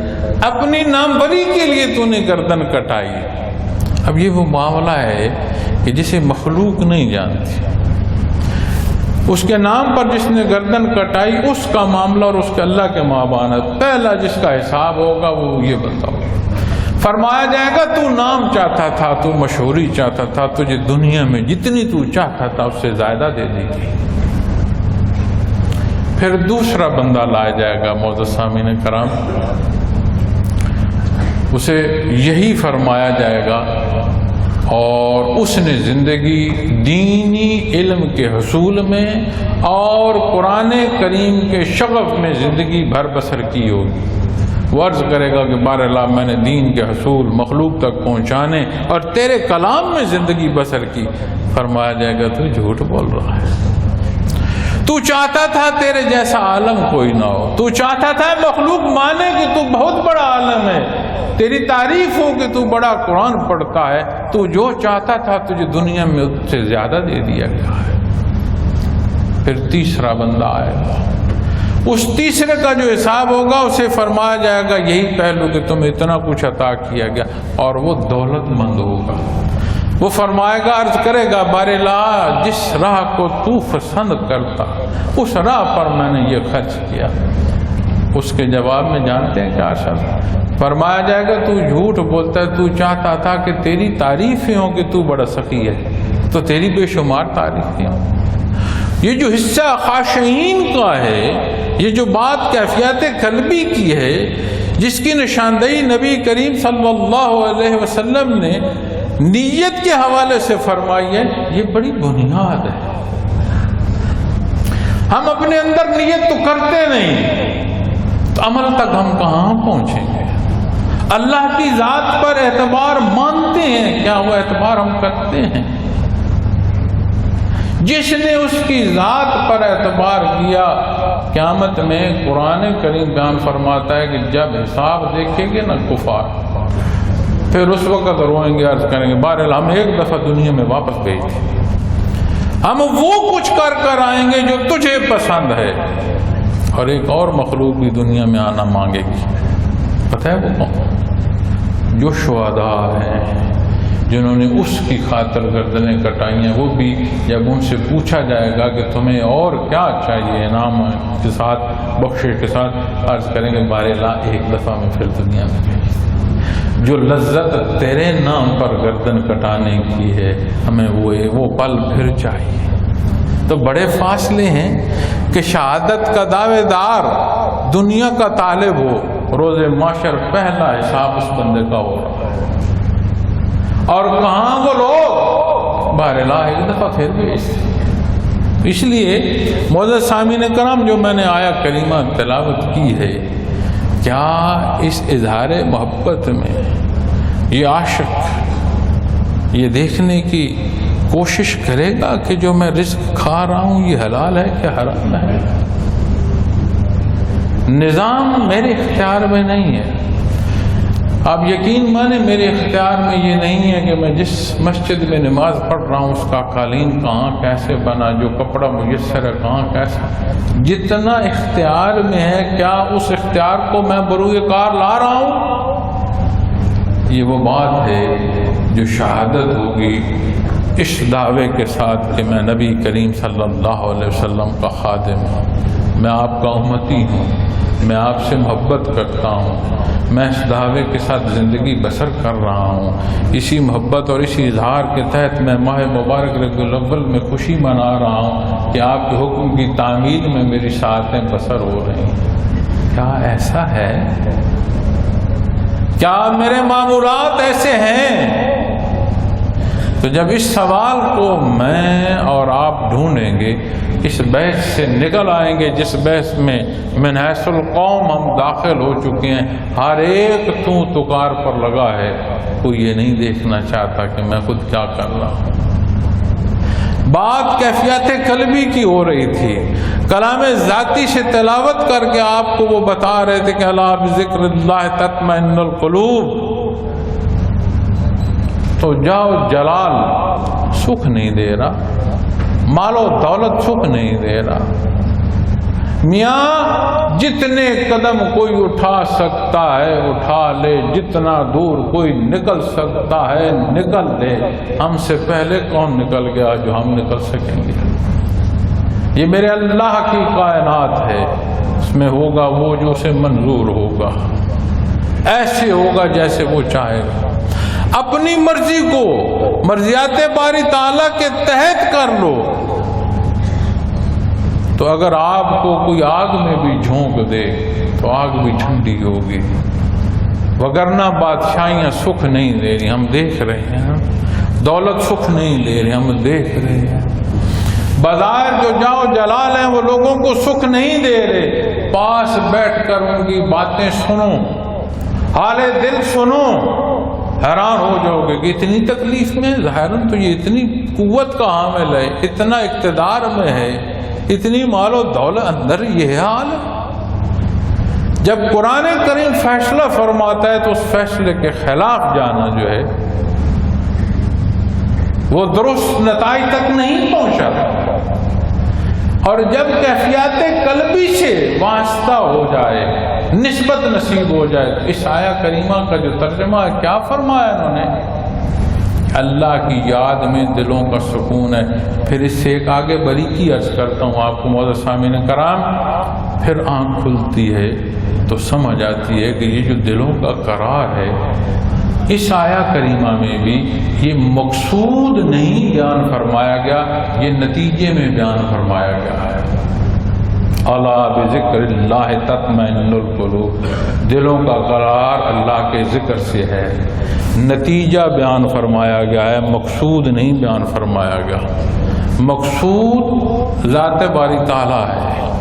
اپنی ناموری کے لیے تو نے گردن کٹائی. اب یہ وہ معاملہ ہے کہ جسے مخلوق نہیں جانتی. اس کے نام پر جس نے گردن کٹائی اس کا معاملہ اور اس کے اللہ کے مابین پہلا جس کا حساب ہوگا وہ یہ بتاؤ. فرمایا جائے گا تو نام چاہتا تھا، تو مشہوری چاہتا تھا، تجھے دنیا میں جتنی تو چاہتا تھا اس سے زیادہ دے دی گئی. پھر دوسرا بندہ لایا جائے گا معزز سامعین کرام، اسے یہی فرمایا جائے گا اور اس نے زندگی دینی علم کے حصول میں اور قرآن کریم کے شغف میں زندگی بھر بسر کی ہوگی. وہ عرض کرے گا کہ بار اللہ میں نے دین کے حصول مخلوق تک پہنچانے اور تیرے کلام میں زندگی بسر کی. فرمایا جائے گا تو جھوٹ بول رہا ہے، تو چاہتا تھا تیرے جیسا عالم کوئی نہ ہو، تو چاہتا تھا مخلوق مانے کہ تو بہت بڑا عالم ہے، تیری تعریف ہو کہ تو بڑا قرآن پڑھتا ہے، تو جو چاہتا تھا تجھے دنیا میں اس سے زیادہ دے دیا گیا ہے. پھر تیسرا بندہ آئے گا، اس تیسرے کا جو حساب ہوگا اسے فرمایا جائے گا یہی پہلو کہ تمہیں اتنا کچھ عطا کیا گیا، اور وہ دولت مند ہوگا. وہ فرمائے گا، عرض کرے گا بار الہ جس راہ کو تو پسند کرتا اس راہ پر میں نے یہ خرچ کیا. اس کے جواب میں جانتے ہیں کیا شرط؟ فرمایا جائے گا تو جھوٹ بولتا ہے، تو چاہتا تھا کہ تیری تعریفیں ہوں کہ تو بڑا سخی ہے، تو تیری بے شمار تعریفیں ہوں. یہ جو حصہ خاشعین کا ہے، یہ جو بات کیفیت قلبی کی ہے، جس کی نشاندہی نبی کریم صلی اللہ علیہ وسلم نے نیت کے حوالے سے فرمائی ہے، یہ بڑی بنیاد ہے. ہم اپنے اندر نیت تو کرتے نہیں تو عمل تک ہم کہاں پہنچیں گے؟ اللہ کی ذات پر اعتبار مانتے ہیں، کیا وہ اعتبار ہم کرتے ہیں؟ جس نے اس کی ذات پر اعتبار کیا، قیامت میں قرآن کریم بیان فرماتا ہے کہ جب حساب دیکھیں گے نا کفار، پھر اس وقت روئیں گے، عرض کریں گے بہرحال ہم ایک دفعہ دنیا میں واپس گئے تھے، ہم وہ کچھ کر کر آئیں گے جو تجھے پسند ہے. اور ایک اور مخلوق بھی دنیا میں آنا مانگے گی. پتہ ہے وہ کون؟ جو شہداء ہیں، جنہوں نے اس کی خاطر گردنیں کٹائی ہیں. وہ بھی جب ان سے پوچھا جائے گا کہ تمہیں اور کیا چاہیے انعام کے ساتھ، بخشش کے ساتھ، عرض کریں گے بار لا ایک دفعہ میں پھر دنیا میں گئی. جو لذت تیرے نام پر گردن کٹانے کی ہے، ہمیں وہ پل پھر چاہیے. تو بڑے فاصلے ہیں کہ شہادت کا دعوے دار دنیا کا طالب ہو، روز محشر پہلا حساب اس بندے کا ہو رہا ہے. اور کہاں وہ لوگ بہر لا ایک دفعہ پھر بھی. اس لیے معزز سامعین کرام، جو میں نے آیا کریمہ تلاوت کی ہے، کیا اس اظہار محبت میں یہ عاشق یہ دیکھنے کی کوشش کرے گا کہ جو میں رزق کھا رہا ہوں یہ حلال ہے کہ حرام ہے؟ نظام میرے اختیار میں نہیں ہے. آپ یقین مانیں میرے اختیار میں یہ نہیں ہے کہ میں جس مسجد میں نماز پڑھ رہا ہوں اس کا قالین کہاں کیسے بنا، جو کپڑا میسر ہے کہاں کیسا. جتنا اختیار میں ہے، کیا اس اختیار کو میں بروئے کار لا رہا ہوں؟ یہ وہ بات ہے جو شہادت ہوگی اس دعوے کے ساتھ کہ میں نبی کریم صلی اللہ علیہ وسلم کا خادم ہوں، میں آپ کا امتی ہوں، میں آپ سے محبت کرتا ہوں، میں اس دعوے کے ساتھ زندگی بسر کر رہا ہوں. اسی محبت اور اسی اظہار کے تحت میں ماہ مبارک ربیع الاول میں خوشی منا رہا ہوں کہ آپ کے حکم کی تعمیل میں میری ساعتیں بسر ہو رہی ہیں. کیا ایسا ہے؟ کیا میرے معمولات ایسے ہیں؟ تو جب اس سوال کو میں اور آپ ڈھونڈیں گے، اس بحث سے نکل آئیں گے جس بحث میں من حیث القوم ہم داخل ہو چکے ہیں. ہر ایک تو تکار پر لگا ہے، کوئی یہ نہیں دیکھنا چاہتا کہ میں خود کیا کر رہا ہوں. بات کیفیت قلبی کی ہو رہی تھی. کلام ذاتی سے تلاوت کر کے آپ کو وہ بتا رہے تھے کہ الا بذکر اللہ تطمئن القلوب. تو جاؤ جلال سکھ نہیں دے رہا، مال و دولت سکھ نہیں دے رہا. میاں جتنے قدم کوئی اٹھا سکتا ہے اٹھا لے، جتنا دور کوئی نکل سکتا ہے نکل لے. ہم سے پہلے کون نکل گیا جو ہم نکل سکیں گے؟ یہ میرے اللہ کی کائنات ہے، اس میں ہوگا وہ جو اسے منظور ہوگا، ایسے ہوگا جیسے وہ چاہے گا. اپنی مرضی کو مرضیات باری تعالیٰ کے تحت کر لو. تو اگر آپ کو کوئی آگ میں بھی جھونک دے تو آگ بھی ٹھنڈی ہوگی، وگرنہ بادشاہیاں سکھ نہیں دے رہی، ہم دیکھ رہے ہیں. دولت سکھ نہیں دے رہی، ہم دیکھ رہے ہیں. بظاہر جو جاؤ جلال ہیں وہ لوگوں کو سکھ نہیں دے رہے. پاس بیٹھ کر ان کی باتیں سنو، حال دل سنو، حیران ہو جاؤ گے کہ اتنی تکلیف میں ظاہراً تو یہ اتنی قوت کا حامل ہے، اتنا اقتدار میں ہے، اتنی مال و دولت، اندر یہ حال ہے. جب قرآن کریم فیصلہ فرماتا ہے تو اس فیصلے کے خلاف جانا جو ہے وہ درست نتائج تک نہیں پہنچا. اور جب کیفیات قلبی سے واسطہ ہو جائے، نسبت نصیب ہو جائے، تو اس آیہ کریمہ کا جو ترجمہ ہے کیا فرمایا انہوں نے؟ اللہ کی یاد میں دلوں کا سکون ہے. پھر اس سے ایک آگے بری کی عرض کرتا ہوں آپ کو معزز سامعین کرام. پھر آنکھ کھلتی ہے تو سمجھ آتی ہے کہ یہ جو دلوں کا قرار ہے، اس آیہ کریمہ میں بھی یہ مقصود نہیں بیان فرمایا گیا، یہ نتیجے میں بیان فرمایا گیا ہے. الا بذکر اللہ تطمئن القلوب، دلوں کا قرار اللہ کے ذکر سے ہے. نتیجہ بیان فرمایا گیا ہے، مقصود نہیں بیان فرمایا گیا. مقصود ذات باری تعالیٰ ہے،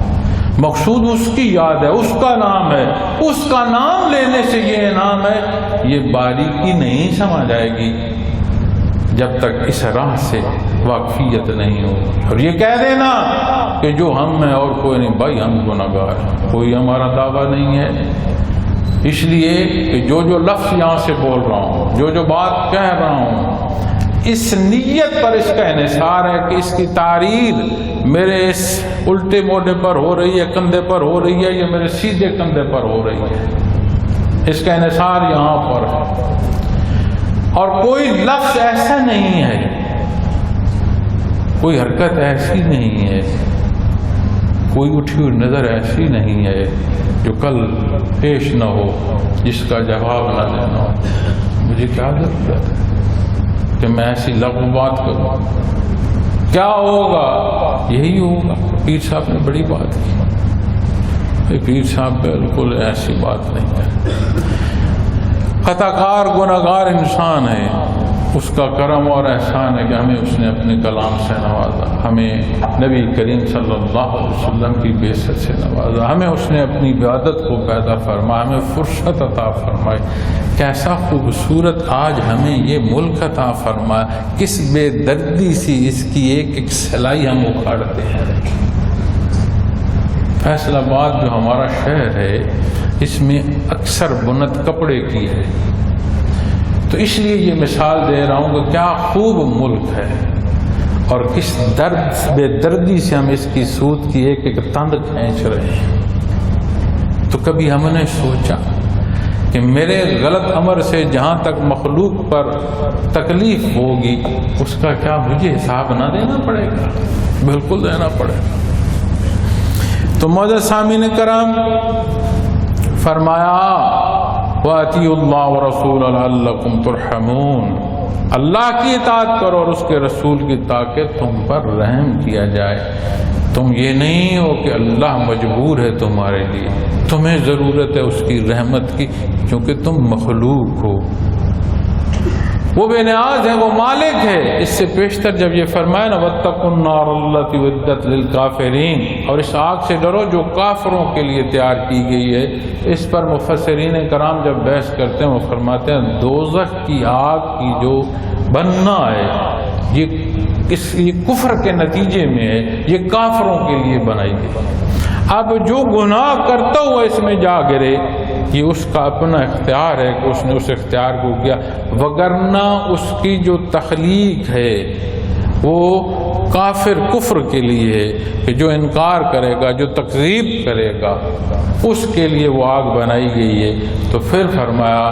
مقصود اس کی یاد ہے، اس کا نام ہے. اس کا نام لینے سے یہ انعام ہے. یہ باریکی نہیں سمجھ آئے گی جب تک اس راہ سے واقفیت نہیں ہو. اور یہ کہہ دینا کہ جو ہم ہیں اور کوئی نہیں، بھائی ہم گناہگار ہیں، کوئی ہمارا دعویٰ نہیں ہے. اس لیے کہ جو لفظ یہاں سے بول رہا ہوں، جو بات کہہ رہا ہوں، اس نیت پر اس کا انحصار ہے کہ اس کی تعریف میرے اس الٹے موڈے پر ہو رہی ہے، کندھے پر ہو رہی ہے، یا میرے سیدھے کندھے پر ہو رہی ہے، اس کا انحصار یہاں پر ہے۔ اور کوئی لفظ ایسا نہیں ہے، کوئی حرکت ایسی نہیں ہے، کوئی اٹھی ہوئی نظر ایسی نہیں ہے جو کل پیش نہ ہو، جس کا جواب نہ دینا ہو۔ مجھے کیا ضرورت ہے کہ میں ایسی لغو بات کروں؟ کیا ہوگا؟ یہی ہوگا۔ پیر صاحب نے بڑی بات کی۔ پیر صاحب بالکل ایسی بات نہیں ہے، خطا کار گناہگار انسان ہے، اس کا کرم اور احسان ہے کہ ہمیں اس نے اپنے کلام سے نوازا، ہمیں نبی کریم صلی اللہ علیہ وسلم کی بعثت سے نوازا، ہمیں اس نے اپنی عبادت کو پیدا فرمایا، ہمیں فرصت عطا فرمائی۔ کیسا خوبصورت آج ہمیں یہ ملک عطا فرمایا، کس بے دردی سی اس کی ایک ایک سلائی ہم اکھاڑتے ہیں۔ فیصل آباد جو ہمارا شہر ہے، اس میں اکثر بنت کپڑے کی ہے، تو اس لیے یہ مثال دے رہا ہوں کہ کیا خوب ملک ہے، اور کس درد بے دردی سے ہم اس کی سود کی ایک ایک تند کھینچ رہے ہیں۔ تو کبھی ہم نے سوچا کہ میرے غلط عمل سے جہاں تک مخلوق پر تکلیف ہوگی، اس کا کیا مجھے حساب نہ دینا پڑے گا؟ بالکل دینا پڑے گا۔ تو معزز سامعین کرام، فرمایا وَأَطِیعُوا اللَّهَ وَرَسُولَهُ لَعَلَّکُمْ تُرْحَمُونَ، اللہ کی اطاعت کرو اور اس کے رسول کی، تاکہ تم پر رحم کیا جائے۔ تم یہ نہیں ہو کہ اللہ مجبور ہے تمہارے لیے، تمہیں ضرورت ہے اس کی رحمت کی، کیونکہ تم مخلوق ہو، وہ بے نیاز ہے، وہ مالک ہے۔ اس سے پیشتر جب یہ فرمایا نا وَاتَّقُوا النَّارَ الَّتِی اُعِدَّتْ لِلْکَافِرِینَ، اور اس آگ سے ڈرو جو کافروں کے لیے تیار کی گئی ہے، اس پر مفسرین کرام جب بحث کرتے ہیں وہ فرماتے ہیں دوزخ کی آگ کی جو بننا ہے یہ کفر کے نتیجے میں ہے، یہ کافروں کے لیے بنائی گئی۔ اب جو گناہ کرتا ہوا اس میں جا گرے، یہ اس کا اپنا اختیار ہے کہ اس نے اس اختیار کو کیا، وگرنہ اس کی جو تخلیق ہے وہ کافر کفر کے لیے ہے، کہ جو انکار کرے گا، جو تکذیب کرے گا، اس کے لیے وہ آگ بنائی گئی ہے۔ تو پھر فرمایا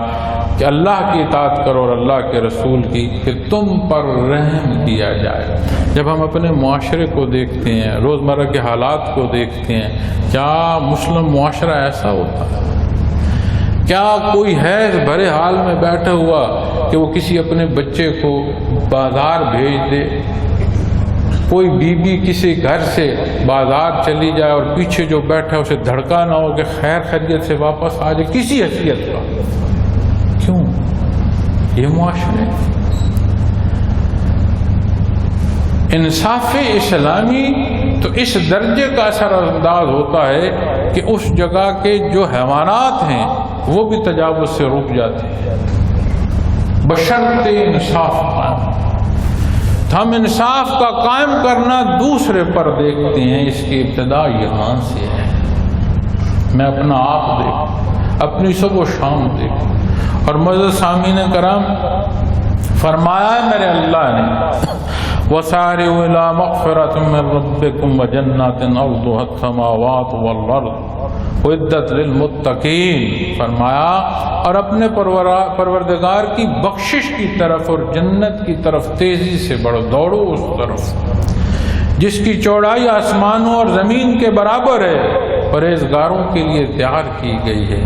کہ اللہ کی اطاعت کرو اور اللہ کے رسول کی، کہ تم پر رحم کیا جائے۔ جب ہم اپنے معاشرے کو دیکھتے ہیں، روزمرہ کے حالات کو دیکھتے ہیں، کیا مسلم معاشرہ ایسا ہوتا ہے؟ کیا کوئی ہے بھرے حال میں بیٹھا ہوا کہ وہ کسی اپنے بچے کو بازار بھیج دے؟ کوئی بیوی کسی گھر سے بازار چلی جائے اور پیچھے جو بیٹھا اسے دھڑکا نہ ہو کہ خیر خیریت سے واپس آ جائے، کسی حیثیت کا؟ کیوں؟ یہ معاشرے انصاف اسلامی تو اس درجے کا اثر انداز ہوتا ہے کہ اس جگہ کے جو حیوانات ہیں وہ بھی تجاوز سے رک جاتے ہیں بشرط انصاف قائم۔ ہم انصاف کا قائم کرنا دوسرے پر دیکھتے ہیں، اس کی ابتدا یہاں سے ہے۔ میں اپنا آپ دیکھوں، اپنی صبح و شام دیکھوں۔ اور معزز سامعین کرام، فرمایا میرے اللہ نے وَسَارِعُوا إِلَىٰ مَغْفِرَةٍ مِّن رَّبِّكُمْ وَجَنَّةٍ عَرْضُهَا السَّمَاوَاتُ وَالْأَرْضُ اُعِدَّتْ لِلْمُتَّقِينَ، فرمایا اور اپنے پروردگار کی بخشش کی طرف اور جنت کی طرف تیزی سے بڑھو، دوڑو اس طرف جس کی چوڑائی آسمانوں اور زمین کے برابر ہے، پرہیزگاروں کے لیے تیار کی گئی ہے۔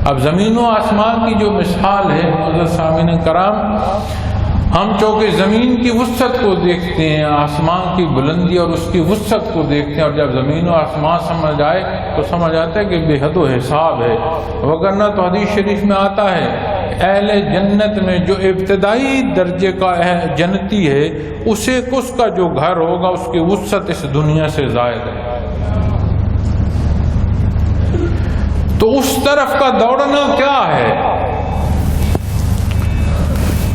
اب زمین و آسمان کی جو مثال ہے معزز سامعین کرام، ہم چونکہ زمین کی وسعت کو دیکھتے ہیں، آسمان کی بلندی اور اس کی وسعت کو دیکھتے ہیں، اور جب زمین و آسمان سمجھ آئے تو سمجھ آتا ہے کہ بے حد و حساب ہے۔ وگرنہ تو حدیث شریف میں آتا ہے اہل جنت میں جو ابتدائی درجے کا جنتی ہے، اسے اس کا جو گھر ہوگا اس کی وسعت اس دنیا سے زائد ہے۔ تو اس طرف کا دوڑنا کیا ہے؟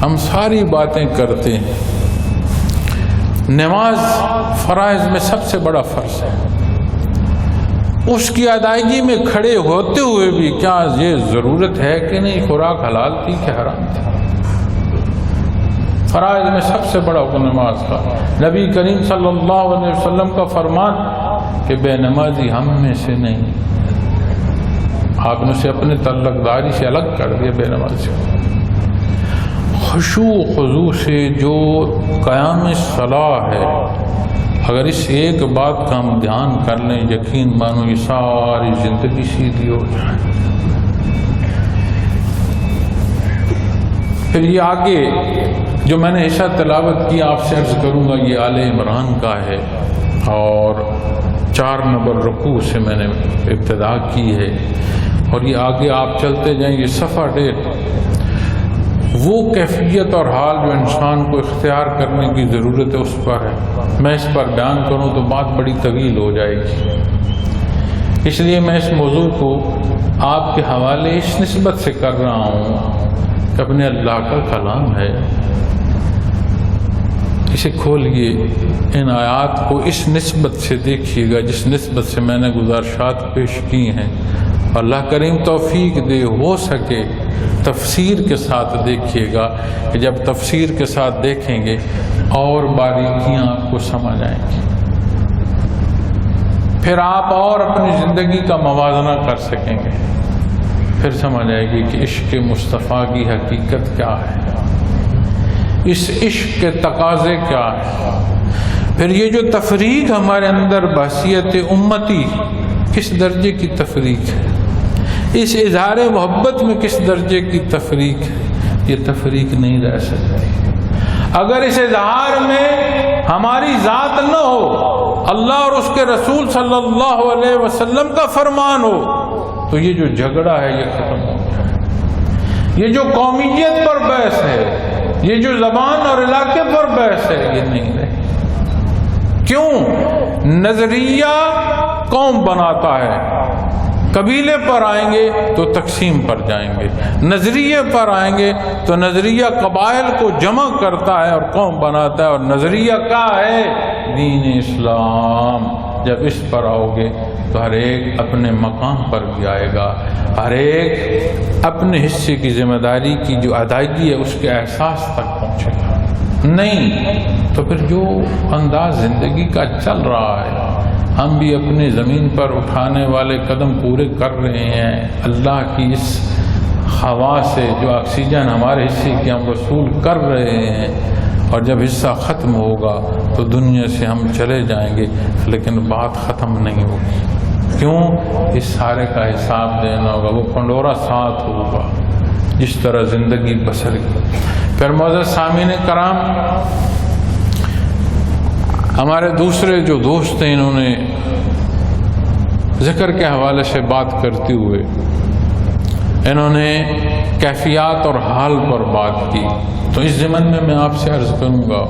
ہم ساری باتیں کرتے ہیں، نماز فرائض میں سب سے بڑا فرض ہے، اس کی ادائیگی میں کھڑے ہوتے ہوئے بھی کیا یہ ضرورت ہے کہ نہیں خوراک حلال تھی کہ حرام تھی؟ فرائض میں سب سے بڑا حکم نماز کا۔ نبی کریم صلی اللہ علیہ وسلم کا فرمان کہ بے نمازی ہم میں سے نہیں، آپ نے اسے اپنے تعلق داری سے الگ کر دیا بے نمازی۔ خشوع و خضوع سے جو قیام صلاح ہے، اگر اس ایک بات کا ہم دھیان کر لیں، یقین مانو یہ ساری زندگی سیدھی ہو جائے۔ پھر یہ آگے جو میں نے حصہ تلاوت کیا آپ سے عرض کروں گا، یہ آل عمران کا ہے اور 4 نمبر رکوع سے میں نے ابتدا کی ہے، اور یہ آگے آپ چلتے جائیں گے صفحہ 1.5۔ وہ کیفیت اور حال جو انسان کو اختیار کرنے کی ضرورت ہے اس پر ہے۔ میں اس پر بیان کروں تو بات بڑی طویل ہو جائے گی، اس لیے میں اس موضوع کو آپ کے حوالے اس نسبت سے کر رہا ہوں کہ اپنے اللہ کا کلام ہے، اسے کھولیے، ان آیات کو اس نسبت سے دیکھیے گا جس نسبت سے میں نے گزارشات پیش کی ہیں۔ اللہ کریم توفیق دے ہو سکے تفسیر کے ساتھ دیکھیے گا، کہ جب تفسیر کے ساتھ دیکھیں گے اور باریکیاں آپ کو سمجھ آئیں گی، پھر آپ اور اپنی زندگی کا موازنہ کر سکیں گے، پھر سمجھ آئے گی کہ عشق مصطفیٰ کی حقیقت کیا ہے، اس عشق کے تقاضے کیا ہے۔ پھر یہ جو تفریق ہمارے اندر بحثیت امتی کس درجے کی تفریق ہے، اس اظہار محبت میں کس درجے کی تفریق ہے، یہ تفریق نہیں رہ سکتی۔ اگر اس اظہار میں ہماری ذات نہ ہو، اللہ اور اس کے رسول صلی اللہ علیہ وسلم کا فرمان ہو، تو یہ جو جھگڑا ہے یہ ختم ہو جائے۔ یہ جو قومیت پر بحث ہے، یہ جو زبان اور علاقے پر بحث ہے، یہ نہیں رہے۔ کیوں؟ نظریہ قوم بناتا ہے، قبیلے پر آئیں گے تو تقسیم پر جائیں گے، نظریے پر آئیں گے تو نظریہ قبائل کو جمع کرتا ہے اور قوم بناتا ہے، اور نظریہ کیا ہے؟ دین اسلام۔ جب اس پر آؤ گے تو ہر ایک اپنے مقام پر بھی آئے گا، ہر ایک اپنے حصے کی ذمہ داری کی جو ادائیگی ہے اس کے احساس تک پہنچے گا۔ نہیں تو پھر جو انداز زندگی کا چل رہا ہے، ہم بھی اپنے زمین پر اٹھانے والے قدم پورے کر رہے ہیں، اللہ کی اس ہوا سے جو آکسیجن ہمارے حصے کی ہم وصول کر رہے ہیں، اور جب حصہ ختم ہوگا تو دنیا سے ہم چلے جائیں گے، لیکن بات ختم نہیں ہوگی۔ کیوں؟ اس سارے کا حساب دینا ہوگا، وہ پنڈورا ساتھ ہوگا جس طرح زندگی بسر کی۔ پھر معزز سامعین کرام، ہمارے دوسرے جو دوست ہیں انہوں نے ذکر کے حوالے سے بات کرتے ہوئے انہوں نے کیفیات اور حال پر بات کی، تو اس ضمن میں آپ سے عرض کروں گا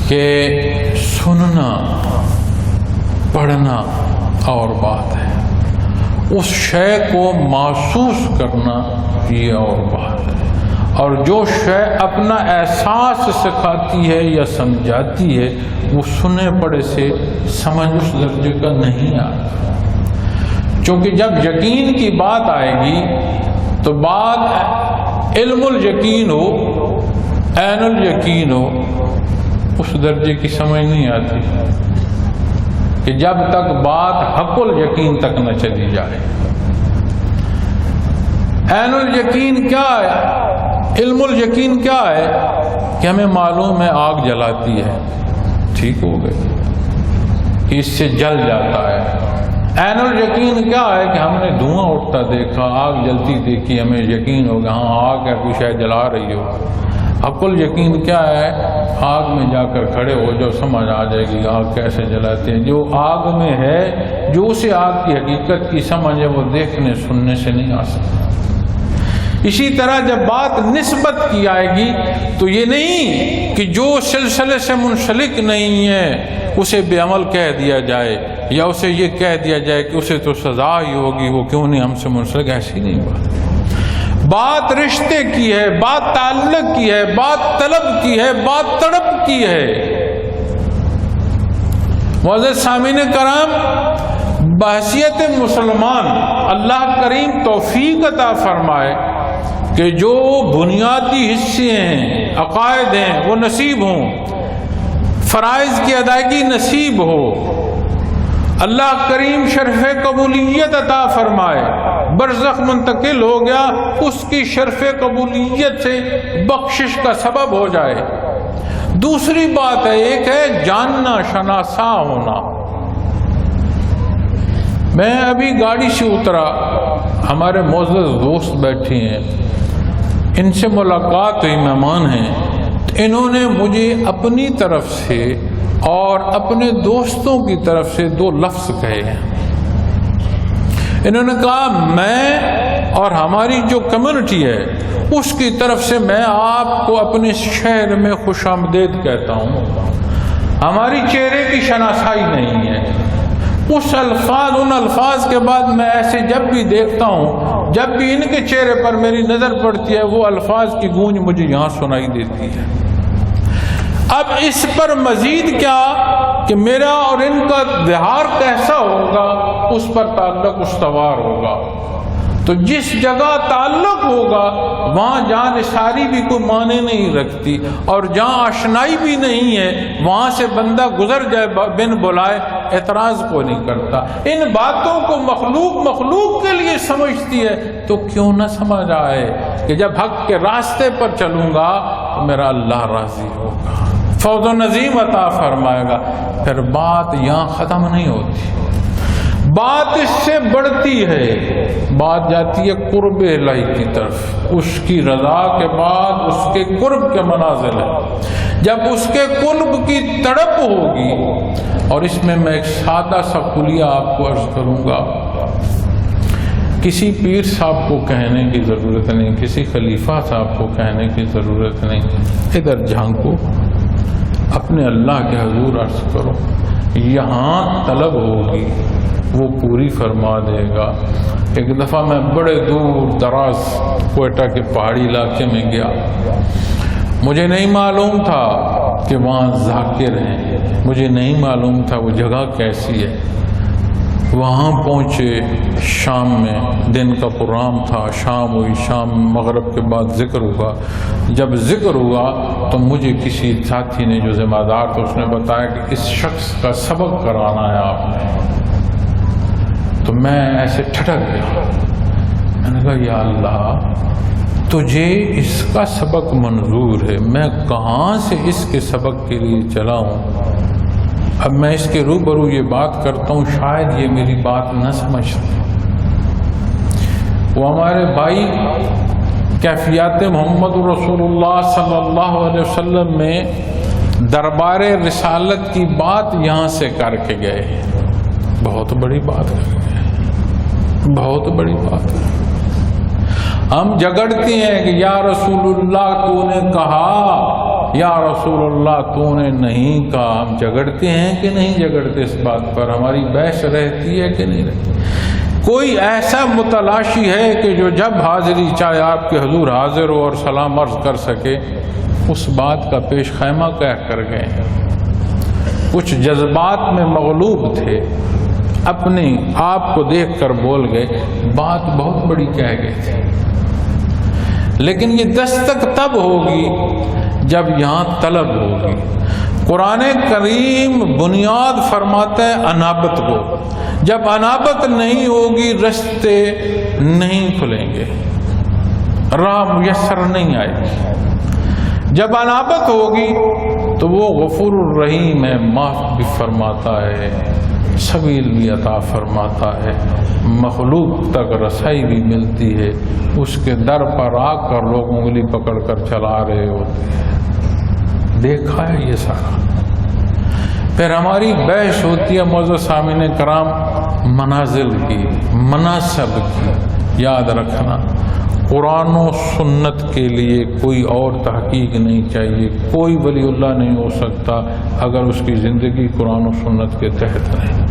کہ سننا پڑھنا اور بات ہے، اس شے کو محسوس کرنا یہ اور بات ہے، اور جو شے اپنا احساس سکھاتی ہے یا سمجھاتی ہے وہ سنے پڑے سے سمجھ اس درجے کا نہیں آتا، چونکہ جب یقین کی بات آئے گی تو بات علم الیقین ہو، عین الیقین ہو، اس درجے کی سمجھ نہیں آتی کہ جب تک بات حق الیقین تک نہ چلی جائے۔ عین الیقین کیا ہے؟ علم الیقین کیا ہے؟ کہ ہمیں معلوم ہے آگ جلاتی ہے، ٹھیک ہو گئی، کہ اس سے جل جاتا ہے۔ عین الیقین کیا ہے؟ کہ ہم نے دھواں اٹھتا دیکھا، آگ جلتی دیکھی، ہمیں یقین ہو گیا ہاں آگ ہے، کوئی شاید جلا رہی ہو۔ حق الیقین کیا ہے؟ آگ میں جا کر کھڑے ہو جو سمجھ آ جائے گی آگ کیسے جلاتے ہیں۔ جو آگ میں ہے، جو اسے آگ کی حقیقت کی سمجھ ہے، وہ دیکھنے سننے سے نہیں آ سکتا۔ اسی طرح جب بات نسبت کی آئے گی تو یہ نہیں کہ جو سلسلے سے منسلک نہیں ہے اسے بے عمل کہہ دیا جائے، یا اسے یہ کہہ دیا جائے کہ اسے تو سزا ہی ہوگی، وہ کیوں نہیں ہم سے منسلک۔ ایسی نہیں بات رشتے کی ہے، بات تعلق کی ہے، بات طلب کی ہے، بات تڑپ کی ہے۔ معزز سامعین کرام، بحیثیت مسلمان اللہ کریم توفیق عطا فرمائے کہ جو بنیادی حصے ہیں، عقائد ہیں، وہ نصیب ہوں، فرائض کی ادائیگی نصیب ہو، اللہ کریم شرف قبولیت عطا فرمائے، برزخ منتقل ہو گیا، اس کی شرف قبولیت سے بخشش کا سبب ہو جائے۔ دوسری بات ہے، ایک ہے جاننا شناسا ہونا۔ میں ابھی گاڑی سے اترا، ہمارے معزز دوست بیٹھے ہیں، ان سے ملاقات ہوئی، مہمان ہیں، انہوں نے مجھے اپنی طرف سے اور اپنے دوستوں کی طرف سے 2 لفظ کہے ہیں۔ انہوں نے کہا میں اور ہماری جو کمیونٹی ہے اس کی طرف سے میں آپ کو اپنے شہر میں خوش آمدید کہتا ہوں، ہماری چہرے کی شناسائی نہیں ہے۔ ان الفاظ کے بعد میں ایسے جب بھی دیکھتا ہوں، جب بھی ان کے چہرے پر میری نظر پڑتی ہے، وہ الفاظ کی گونج مجھے یہاں سنائی دیتی ہے۔ اب اس پر مزید کیا کہ میرا اور ان کا دہار کیسا ہوگا، اس پر تعلق استوار ہوگا۔ تو جس جگہ تعلق ہوگا وہاں جہاں نثاری بھی کوئی معنی نہیں رکھتی، اور جہاں آشنائی بھی نہیں ہے وہاں سے بندہ گزر جائے بن بلائے اعتراض کو نہیں کرتا۔ ان باتوں کو مخلوق کے لیے سمجھتی ہے تو کیوں نہ سمجھ آئے کہ جب حق کے راستے پر چلوں گا تو میرا اللہ راضی ہوگا، فوز و نظیم عطا فرمائے گا۔ پھر بات یہاں ختم نہیں ہوتی، بات اس سے بڑھتی ہے، بات جاتی ہے قرب الہی کی طرف۔ اس کی رضا کے بعد اس کے قرب کے منازل ہے، جب اس کے قرب کی تڑپ ہوگی۔ اور اس میں ایک سادہ سا کلیہ آپ کو عرض کروں گا، کسی پیر صاحب کو کہنے کی ضرورت نہیں، کسی خلیفہ صاحب کو کہنے کی ضرورت نہیں، ادھر جھانکو، اپنے اللہ کے حضور عرض کرو، یہاں طلب ہوگی وہ پوری فرما دے گا۔ ایک دفعہ میں بڑے دور دراز کوئٹہ کے پہاڑی علاقے میں گیا، مجھے نہیں معلوم تھا کہ وہاں ذاکر ہیں، مجھے نہیں معلوم تھا وہ جگہ کیسی ہے۔ وہاں پہنچے شام میں، دن کا پروگرام تھا، شام ہوئی، شام مغرب کے بعد ذکر ہوا۔ جب ذکر ہوا تو مجھے کسی ساتھی نے جو ذمہ دار تھا اس نے بتایا کہ اس شخص کا سبق کرانا ہے آپ نے۔ تو میں ایسے ٹھٹک گیا، میں نے کہا یا اللہ تجھے اس کا سبق منظور ہے، میں کہاں سے اس کے سبق کے لیے چلا ہوں؟ اب میں اس کے روبرو یہ بات کرتا ہوں، شاید یہ میری بات نہ سمجھتے۔ وہ ہمارے بھائی کیفیات محمد رسول اللہ صلی اللہ علیہ وسلم میں دربار رسالت کی بات یہاں سے کر کے گئے، بہت بڑی بات کر کے گئے، بہت بڑی بات ہے۔ ہم جھگڑتے ہیں کہ یا رسول اللہ تو نے کہا، یا رسول اللہ تو نے نہیں کہا۔ ہم جھگڑتے ہیں کہ نہیں جھگڑتے اس بات پر؟ ہماری بحث رہتی ہے کہ نہیں رہتی؟ کوئی ایسا متلاشی ہے کہ جو جب حاضری چاہے آپ کے حضور حاضر ہو اور سلام عرض کر سکے؟ اس بات کا پیش خیمہ کہہ کر گئے۔ کچھ جذبات میں مغلوب تھے، اپنے آپ کو دیکھ کر بول گئے، بات بہت بڑی کہہ گئے تھے، لیکن یہ دستک تب ہوگی جب یہاں طلب ہوگی۔ قرآن کریم بنیاد فرماتا ہے انابت کو، جب انابت نہیں ہوگی رستے نہیں کھلیں گے، راہ میسر نہیں آئے گی۔ جب انابت ہوگی تو وہ غفور الرحیم ہے، معاف بھی فرماتا ہے، سبیل بھی عطا فرماتا ہے، مخلوق تک رسائی بھی ملتی ہے۔ اس کے در پر آ کر لوگ انگلی پکڑ کر چلا رہے ہوتے ہیں، دیکھا ہے یہ سارا۔ پھر ہماری بحث ہوتی ہے معزز سامعین کرام منازل کی، مناسب کی۔ یاد رکھنا قرآن و سنت کے لیے کوئی اور تحقیق نہیں چاہیے، کوئی ولی اللہ نہیں ہو سکتا اگر اس کی زندگی قرآن و سنت کے تحت نہیں۔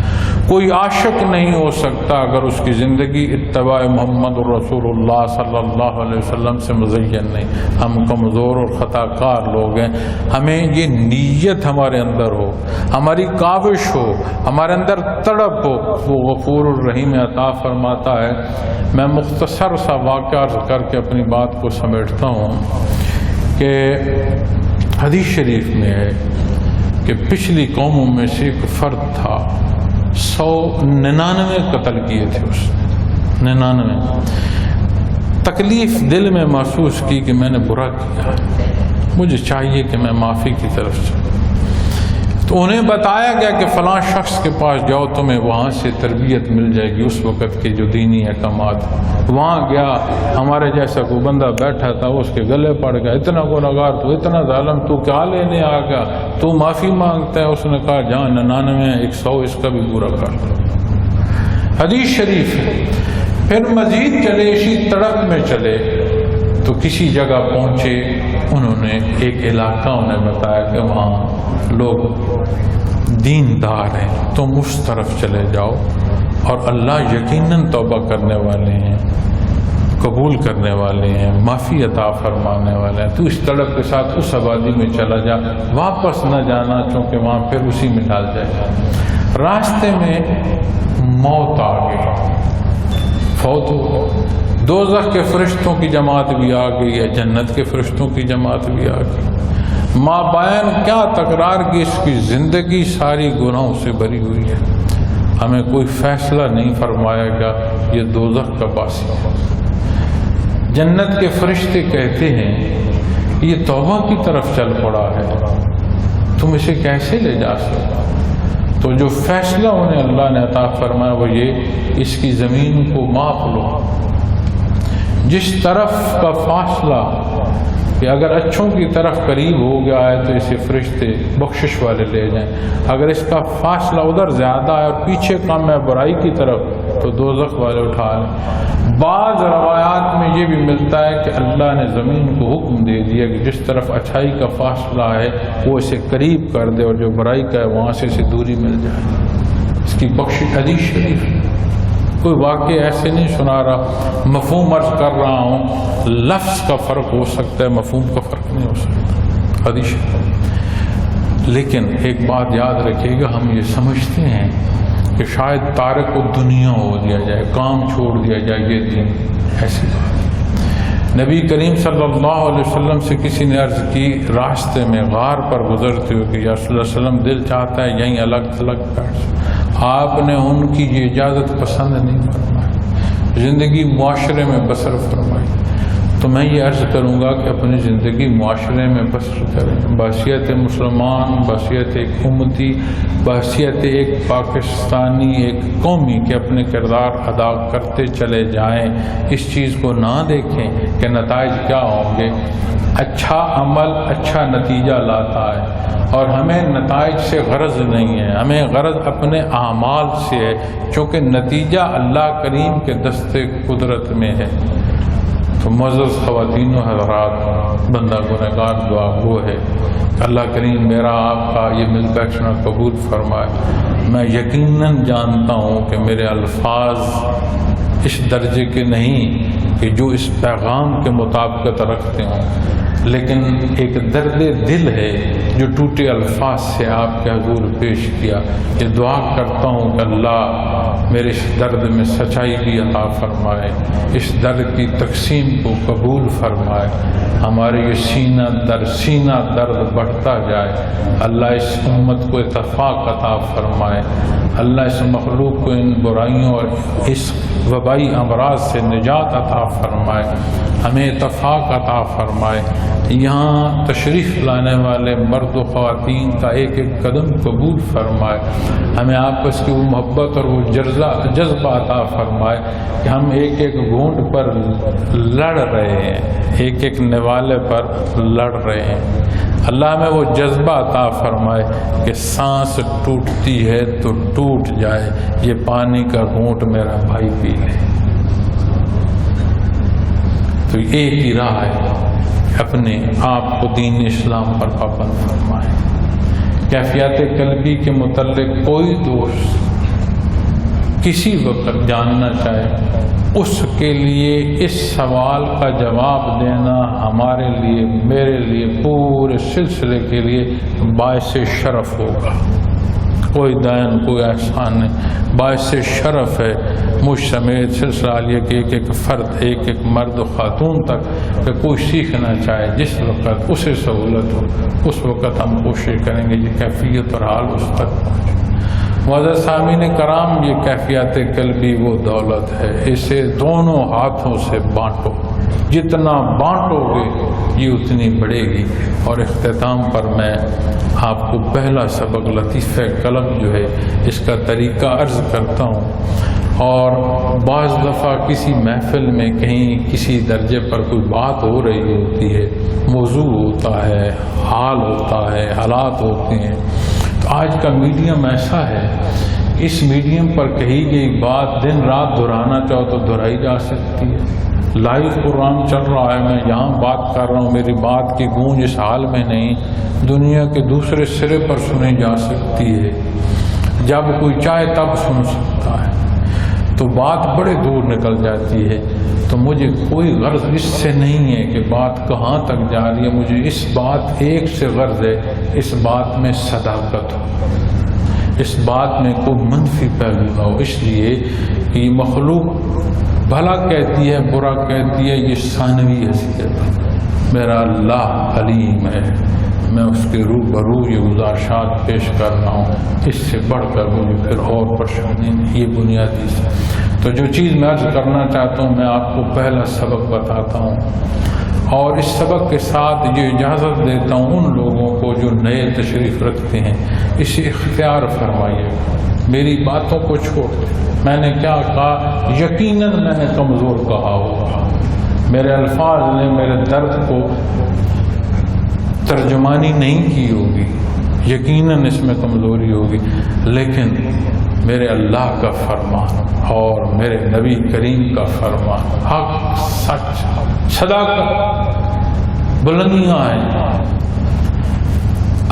کوئی عاشق نہیں ہو سکتا اگر اس کی زندگی اتباع محمد الرسول اللہ صلی اللہ علیہ وسلم سے مزین نہیں۔ ہم کمزور اور خطا کار لوگ ہیں، ہمیں یہ نیت ہمارے اندر ہو، ہماری کاوش ہو، ہمارے اندر تڑپ ہو، وہ غفور الرحیم عطا فرماتا ہے۔ میں مختصر سا واقعہ کر کے اپنی بات کو سمیٹتا ہوں کہ حدیث شریف میں ہے کہ پچھلی قوموں میں سے ایک فرد تھا، 199 قتل کیے تھے اس نے، 99۔ تکلیف دل میں محسوس کی کہ میں نے برا کیا، مجھے چاہیے کہ میں معافی کی طرف سے۔ تو انہیں بتایا گیا کہ فلاں شخص کے پاس جاؤ، تمہیں وہاں سے تربیت مل جائے گی اس وقت کے جو دینی احکامات۔ وہاں گیا، ہمارے جیسا کوئی بندہ بیٹھا تھا، اس کے گلے پڑ گیا، اتنا گنہگار تو، اتنا ظالم تو، کیا لینے آ گیا تو، معافی مانگتا ہے؟ اس نے کہا جہاں 99 ہے 100 اس کا بھی پورا کر دو۔ حدیث شریف ہے۔ پھر مزید چلے، اسی تڑپ میں چلے تو کسی جگہ پہنچے، انہوں نے ایک علاقہ انہیں بتایا کہ وہاں لوگ دیندار ہیں، تم اس طرف چلے جاؤ، اور اللہ یقیناً توبہ کرنے والے ہیں، قبول کرنے والے ہیں، معافی عطا فرمانے والے ہیں۔ تو اس تڑپ کے ساتھ اس آبادی میں چلا جا، واپس نہ جانا چونکہ وہاں پھر اسی میں ڈال جائے گا۔ راستے میں موت آ گئی، فوت ہو گئی۔ دوزخ کے فرشتوں کی جماعت بھی آ گئی ہے، جنت کے فرشتوں کی جماعت بھی آ گئی۔ مابین کیا تکرار کی اس کی زندگی ساری گناہوں سے بری ہوئی ہے، ہمیں کوئی فیصلہ نہیں فرمایا گا یہ دوزخ کا باسی ہے۔ جنت کے فرشتے کہتے ہیں یہ توبہ کی طرف چل پڑا ہے، تم اسے کیسے لے جا سکتے؟ تو جو فیصلہ انہیں اللہ نے عطا فرمایا وہ یہ، اس کی زمین کو ماپ لو، جس طرف کا فاصلہ کہ اگر اچھوں کی طرف قریب ہو گیا ہے تو اسے فرشتے بخشش والے لے جائیں، اگر اس کا فاصلہ ادھر زیادہ ہے اور پیچھے کم ہے برائی کی طرف تو دوزخ والے اٹھا لیں۔ بعض روایات میں یہ بھی ملتا ہے کہ اللہ نے زمین کو حکم دے دیا کہ جس طرف اچھائی کا فاصلہ ہے وہ اسے قریب کر دے، اور جو برائی کا ہے وہاں سے اسے دوری مل جائے۔ اس کی بخشش حدیث شریف ہے، کوئی واقعہ ایسے نہیں سنا رہا، مفہوم عرض کر رہا ہوں، لفظ کا فرق ہو سکتا ہے، مفہوم کا فرق نہیں ہو سکتا، حدیث شریف۔ لیکن ایک بات یاد رکھیے گا، ہم یہ سمجھتے ہیں کہ شاید تارک کو دنیا ہو دیا جائے، کام چھوڑ دیا جائے، یہ دین، ایسی بات۔ نبی کریم صلی اللہ علیہ وسلم سے کسی نے عرض کی راستے میں غار پر گزرتے ہوئے کہ یا رسول اللہ علیہ وسلم دل چاہتا ہے یہیں الگ تھلگ بیٹھ۔ آپ نے ان کی یہ اجازت پسند نہیں فرمائی، زندگی معاشرے میں بسر فرمائی۔ تو میں یہ عرض کروں گا کہ اپنی زندگی معاشرے میں بسر کریں، بحیثیت مسلمان، بحیثیت ایک امتی، بحیثیت ایک پاکستانی، ایک قومی کے اپنے کردار ادا کرتے چلے جائیں۔ اس چیز کو نہ دیکھیں کہ نتائج کیا ہوں گے۔ اچھا عمل اچھا نتیجہ لاتا ہے، اور ہمیں نتائج سے غرض نہیں ہے، ہمیں غرض اپنے اعمال سے ہے، چونکہ نتیجہ اللہ کریم کے دست قدرت میں ہے۔ تو معزز خواتین و حضرات، بندہ گنہگار دعا گو ہے کہ اللہ کریم میرا آپ کا یہ مل بیٹھنا قبول فرمائے۔ میں یقیناً جانتا ہوں کہ میرے الفاظ اس درجے کے نہیں کہ جو اس پیغام کے مطابقت رکھتے ہوں، لیکن ایک درد دل ہے جو ٹوٹے الفاظ سے آپ کے حضور پیش کیا۔ یہ دعا کرتا ہوں کہ اللہ میرے اس درد میں سچائی بھی عطا فرمائے، اس درد کی تقسیم کو قبول فرمائے، ہمارے یہ سینہ در سینہ درد بڑھتا جائے۔ اللہ اس امت کو اتفاق عطا فرمائے، اللہ اس مخلوق کو ان برائیوں اور اس وبائی امراض سے نجات عطا فرمائے، ہمیں اتفاق عطا فرمائے۔ یہاں تشریف لانے والے مرد و خواتین کا ایک ایک قدم قبول فرمائے، ہمیں آپس کی وہ محبت اور وہ جذبہ عطا فرمائے کہ ہم ایک ایک گھونٹ پر لڑ رہے ہیں، ایک ایک نوالے پر لڑ رہے ہیں۔ اللہ ہمیں وہ جذبہ عطا فرمائے کہ سانس ٹوٹتی ہے تو ٹوٹ جائے، یہ پانی کا گھونٹ میرا بھائی پی لے۔ تو ایک ہی راہ ہے، اپنے آپ کو دین اسلام پر پابند فرمائیں۔ کیفیات قلبی کے متعلق کوئی دوست کسی وقت جاننا چاہے اس کے لیے اس سوال کا جواب دینا ہمارے لیے، میرے لیے، پورے سلسلے کے لیے باعث شرف ہوگا۔ کوئی دین، کوئی احسان نہیں، باعث شرف ہے مجھ سمیت سلسلہ عالیہ کے ایک ایک فرد، ایک ایک مرد و خاتون تک کہ کوئی سیکھنا چاہے، جس وقت اسے سہولت ہو اس وقت ہم کوشش کریں گے یہ کیفیت اور حال اس تک پہنچے۔ معزز سامعین کرام، یہ کیفیت قلبی وہ دولت ہے، اسے دونوں ہاتھوں سے بانٹو، جتنا بانٹو گے یہ اتنی بڑھے گی۔ اور اختتام پر میں آپ کو پہلا سبق لطیفہ قلم جو ہے اس کا طریقہ عرض کرتا ہوں۔ اور بعض دفعہ کسی محفل میں کہیں کسی درجے پر کوئی بات ہو رہی ہوتی ہے، موضوع ہوتا ہے، حال ہوتا ہے، حالات ہوتے ہیں، تو آج کا میڈیم ایسا ہے، اس میڈیم پر کہی گئی بات دن رات دہرانا چاہو تو دہرائی جا سکتی ہے۔ لائیو پروگرام چل رہا ہے، میں یہاں بات کر رہا ہوں، میری بات کی گونج اس حال میں نہیں، دنیا کے دوسرے سرے پر سنی جا سکتی ہے، جب کوئی چاہے تب سن سکتا ہے، تو بات بڑے دور نکل جاتی ہے۔ تو مجھے کوئی غرض اس سے نہیں ہے کہ بات کہاں تک جا رہی ہے، مجھے اس بات ایک سے غرض ہے، اس بات میں صداقت ہو، اس بات میں کوئی منفی پہلو نہ ہو، اس لیے کہ یہ مخلوق بھلا کہتی ہے، برا کہتی ہے، یہ ثانوی حیثیت ہے، میرا اللہ علیم ہے، میں اس کے روبرو یہ گزارشات پیش کر رہا ہوں، اس سے بڑھ کر مجھے پھر اور پریشانی نہیں، یہ بنیادی سے۔ تو جو چیز میں عرض کرنا چاہتا ہوں، میں آپ کو پہلا سبق بتاتا ہوں، اور اس سبق کے ساتھ یہ اجازت دیتا ہوں ان لوگوں کو جو نئے تشریف رکھتے ہیں، اسے اختیار فرمائیے، میری باتوں کو چھوڑ دیں۔ میں نے کیا کہا، یقیناً میں نے کمزور کہا ہوگا، میرے الفاظ نے میرے درد کو ترجمانی نہیں کی ہوگی، یقیناً اس میں کمزوری ہوگی، لیکن میرے اللہ کا فرمان اور میرے نبی کریم کا فرمان حق، سچ، صداقت، بلندیاں ہیں۔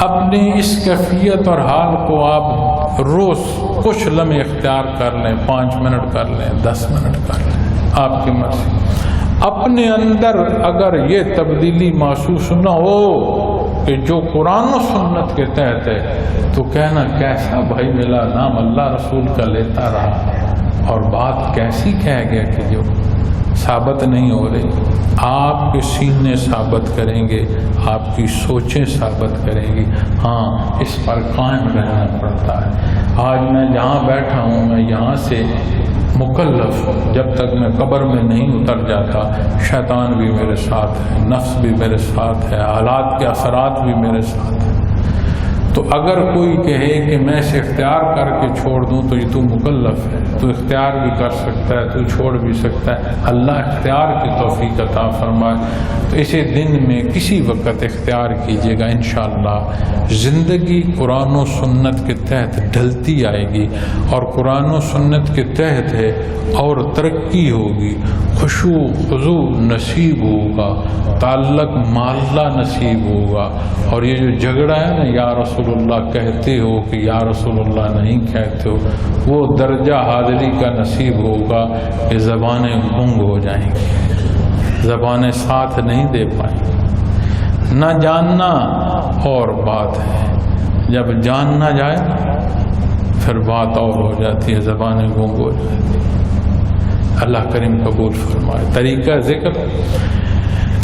اپنی اس کیفیت اور حال کو آپ روز کچھ لمحے اختیار کر لیں، 5 منٹ کر لیں، 10 منٹ کر لیں، آپ کی مرضی۔ اپنے اندر اگر یہ تبدیلی محسوس نہ ہو کہ جو قرآن و سنت کے تحت ہے، تو کہنا کیسا بھائی ملا، نام اللہ رسول کا لیتا رہا اور بات کیسی کہہ گیا کہ جو ثابت نہیں ہو رہی۔ آپ کے سینے ثابت کریں گے، آپ کی سوچیں ثابت کریں گی، ہاں اس پر قائم رہنا پڑتا ہے۔ آج میں جہاں بیٹھا ہوں، میں یہاں سے مکلف ہوں، جب تک میں قبر میں نہیں اتر جاتا، شیطان بھی میرے ساتھ ہے، نفس بھی میرے ساتھ ہے، حالات کے اثرات بھی میرے ساتھ ہیں۔ تو اگر کوئی کہے کہ میں اسے اختیار کر کے چھوڑ دوں تو یہ تو مکلف ہے، تو اختیار بھی کر سکتا ہے، تو چھوڑ بھی سکتا ہے، اللہ اختیار کی توفیق عطا فرمائے۔ تو اسے دن میں کسی وقت اختیار کیجیے گا، انشاءاللہ زندگی قرآن و سنت کے تحت ڈھلتی آئے گی، اور قرآن و سنت کے تحت ہے اور ترقی ہوگی، خشوع خضوع نصیب ہوگا، تعلق معلّہ نصیب ہوگا۔ اور یہ جو جھگڑا ہے نا، یا رسول اللہ کہتے ہو کہ یا رسول اللہ نہیں کہتے ہو، وہ درجہ حاضری کا نصیب ہوگا کہ زبانیں گنگ ہو جائیں گی، زبانیں ساتھ نہیں دے پائیں گی۔ نہ جاننا اور بات ہے، جب جان نہ جائے پھر بات اور ہو جاتی ہے، زبانیں گنگ ہو جاتی ہیں۔ اللہ کریم قبول فرمائے۔ طریقہ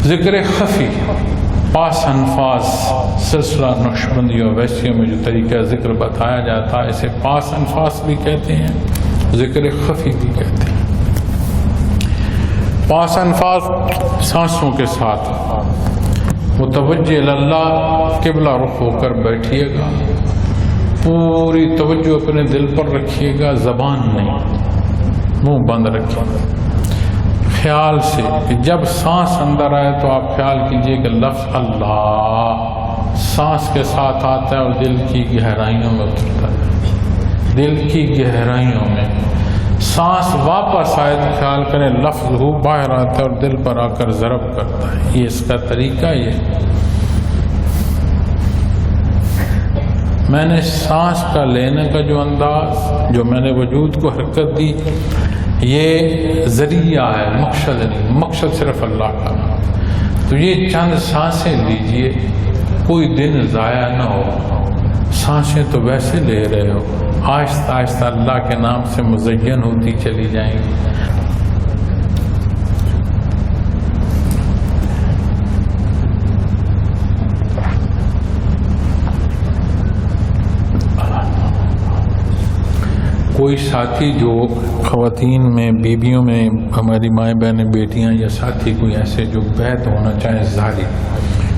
ذکر خفی، پاس انفاس، سلسلہ نقشبندی اور ویسیوں میں جو طریقہ ذکر بتایا جاتا ہے، اسے پاس انفاس بھی کہتے ہیں، ذکر خفی بھی کہتے ہیں۔ پاس انفاس سانسوں کے ساتھ متوجہ اللہ، قبلہ رخ ہو کر بیٹھیے گا، پوری توجہ اپنے دل پر رکھیے گا، زبان نہیں، منہ بند رکھیے گا، خیال سے کہ جب سانس اندر آئے تو آپ خیال کیجئے کہ لفظ اللہ سانس کے ساتھ آتا ہے اور دل کی گہرائیوں میں اترتا ہے، دل کی گہرائیوں میں۔ سانس واپس آئے تو خیال کریں لفظ ہو باہر آتا ہے اور دل پر آ کر ضرب کرتا ہے۔ یہ اس کا طریقہ یہ میں نے سانس کا لینے کا جو انداز، جو میں نے وجود کو حرکت دی، یہ ذریعہ ہے، مقصد نہیں، مقصد صرف اللہ کا۔ تو یہ چند سانسیں لیجئے، کوئی دن ضائع نہ ہو، سانسیں تو ویسے لے رہے ہو، آہستہ آہستہ اللہ کے نام سے مزین ہوتی چلی جائیں گی۔ کوئی ساتھی جو خواتین میں، بیویوں میں، ہماری مائیں بہنیں، بیٹیاں یا ساتھی کوئی ایسے جو بیعت ہونا چاہیں ظاہری،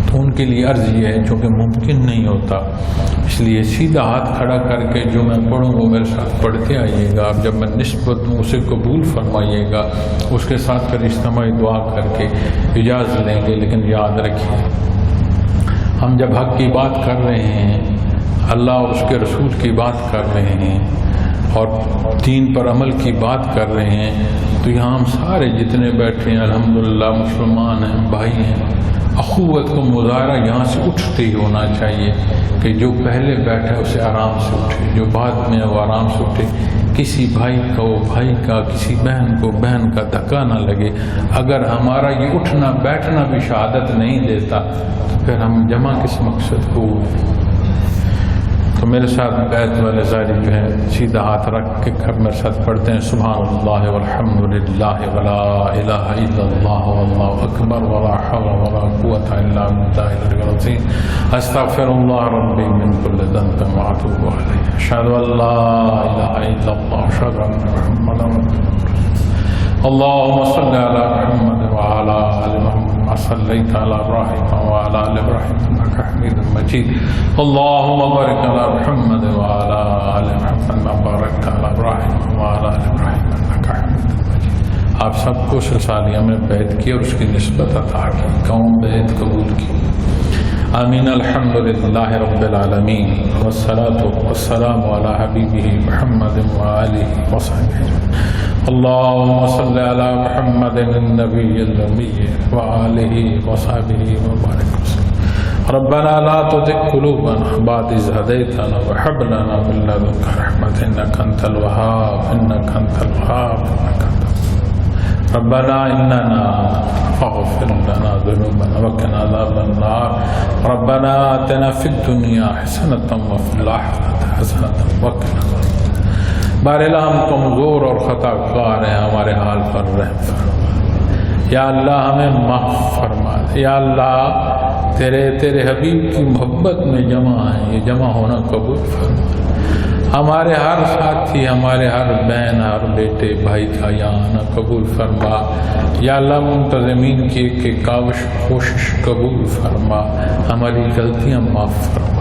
تو ان کے لیے عرض یہ ہے چونکہ ممکن نہیں ہوتا، اس لیے سیدھا ہاتھ کھڑا کر کے جو میں پڑھوں وہ میرے ساتھ پڑھتے آئیے گا۔ اب جب میں نسبت دوں اسے قبول فرمائیے گا، اس کے ساتھ پھر اجتماعی دعا کر کے اجازت لیں گے۔ لیکن یاد رکھیے، ہم جب حق کی بات کر رہے ہیں، اللہ اور اس کے رسول کی بات کر رہے ہیں اور دین پر عمل کی بات کر رہے ہیں، تو یہاں ہم سارے جتنے بیٹھے ہیں الحمدللہ مسلمان ہیں، بھائی ہیں، اخوت کا مظاہرہ یہاں سے اٹھتے ہی ہونا چاہیے کہ جو پہلے بیٹھا اسے آرام سے اٹھے، جو بعد میں وہ آرام سے اٹھے، کسی بھائی کا وہ بھائی کا، کسی بہن کو بہن کا دھکا نہ لگے۔ اگر ہمارا یہ اٹھنا بیٹھنا بھی شہادت نہیں دیتا تو پھر ہم جمع کس مقصد کو؟ تو میرے ساتھ بیعت والے زاری جو ہے سیدھا ہاتھ رکھ کے میرے ساتھ پڑھتے ہیں، سبحان اللہ والحمد للہ ولا الہ الا اللہ واللہ اکبر ولا حول ولا قوۃ الا باللہ العلی العظیم، استغفر اللہ ربی من کل ذنب واتوب الیہ، اشہد ان لا الہ الا اللہ اشہد ان محمدا رسول اللہ۔ اللهم صل على محمد وعلى آل محمد صليت على إبراهيم وعلى آل إبراهيم إنك حميد مجيد، اللهم بارك على محمد وعلى آل محمد وبارك على إبراهيم وعلى آل إبراهيم إنك حميد مجيد۔ آپ سب کو سلسالیہ میں بیعت کی اور اس کی نسبت عطا کی، قوم بیعت قبول کی، آمین۔ الحمد للہ رب العالمین والصلاة والسلام علی حبیبہ محمد وآلہ وصحبہ، اللهم صل على محمد النبي الأمي وآله وصحبه وبارك وسلم۔ ربنا لا تزغ قلوبنا بعد إذ هديتنا وهب لنا من لدنك رحمة إنك أنت الوهاب إنك أنت الوهاب إنك أنت الوهاب۔ ربنا إننا فاغفر لنا ذنوبنا وقنا عذاب النار۔ ربنا آتنا في الدنيا حسنة وفي الآخرة حسنة وقنا عذاب النار۔ بہرحال ہم کمزور اور خطا کار ہیں، ہمارے حال پر رحم فرما، یا اللہ ہمیں معاف فرما دے، یا اللہ تیرے حبیب کی محبت میں جمع ہیں، یہ جمع ہونا قبول فرما، ہمارے ہر ساتھی، ہمارے ہر بہن، ہر بیٹے بھائی کا یہاں آنا قبول فرما، یا اللہ منتظمین کی ایک کاوش کوشش قبول فرما، ہماری غلطیاں معاف فرما،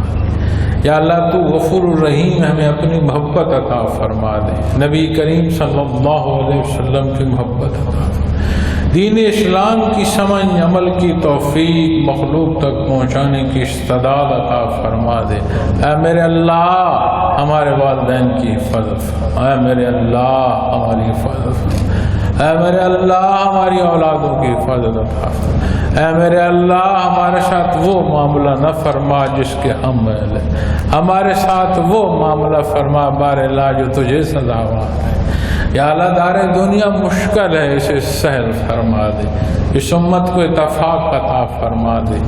یا اللہ تو غفور الرحیم، ہمیں اپنی محبت عطا فرما دے، نبی کریم صلی اللہ علیہ وسلم کی محبت عطا فرما، دین اسلام کی سمجھ عمل کی توفیق مخلوق تک پہنچانے کی استعداد عطا فرما دے۔ اے میرے اللہ ہمارے والدین کی حفاظت فرما، اے میرے اللہ ہماری حفاظت فرما، اے میرے اللہ ہماری اولادوں کی حفاظت عطا فرما، اے میرے اللہ ہمارے ساتھ وہ معاملہ نہ فرما جس کے ہم اہل ہیں، ہمارے ساتھ وہ معاملہ فرما بار اللہ جو تجھے سزاوار ہے، یا اللہ دار دنیا مشکل ہے اسے سہل فرما دے، اس امت کو اتفاق عطا فرما دے،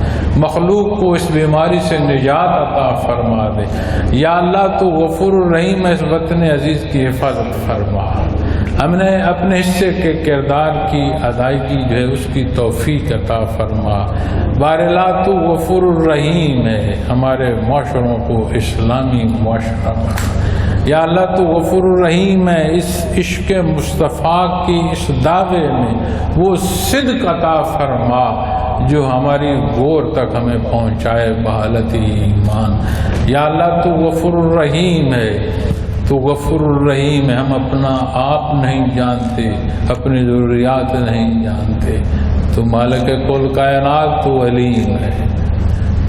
مخلوق کو اس بیماری سے نجات عطا فرما دے، یا اللہ تو غفور الرحیم اس وطن عزیز کی حفاظت فرما، ہم نے اپنے حصے کے کردار کی ادائیگی جو ہے اس کی توفیق عطا فرما، باراللہ تو غفور الرحیم ہے، ہمارے معاشروں کو اسلامی معاشرہ بنا، یا اللہ تو غفور الرحیم ہے، اس عشق مصطفیٰ کی اس دعوے میں وہ صدق عطا فرما جو ہماری گور تک ہمیں پہنچائے بحالت ایمان، یا اللہ تو غفور الرحیم ہے، تو غفور الرحیم ہے، ہم اپنا آپ نہیں جانتے، اپنی ضروریات نہیں جانتے، تو مالک کل کائنات تو علیم ہے،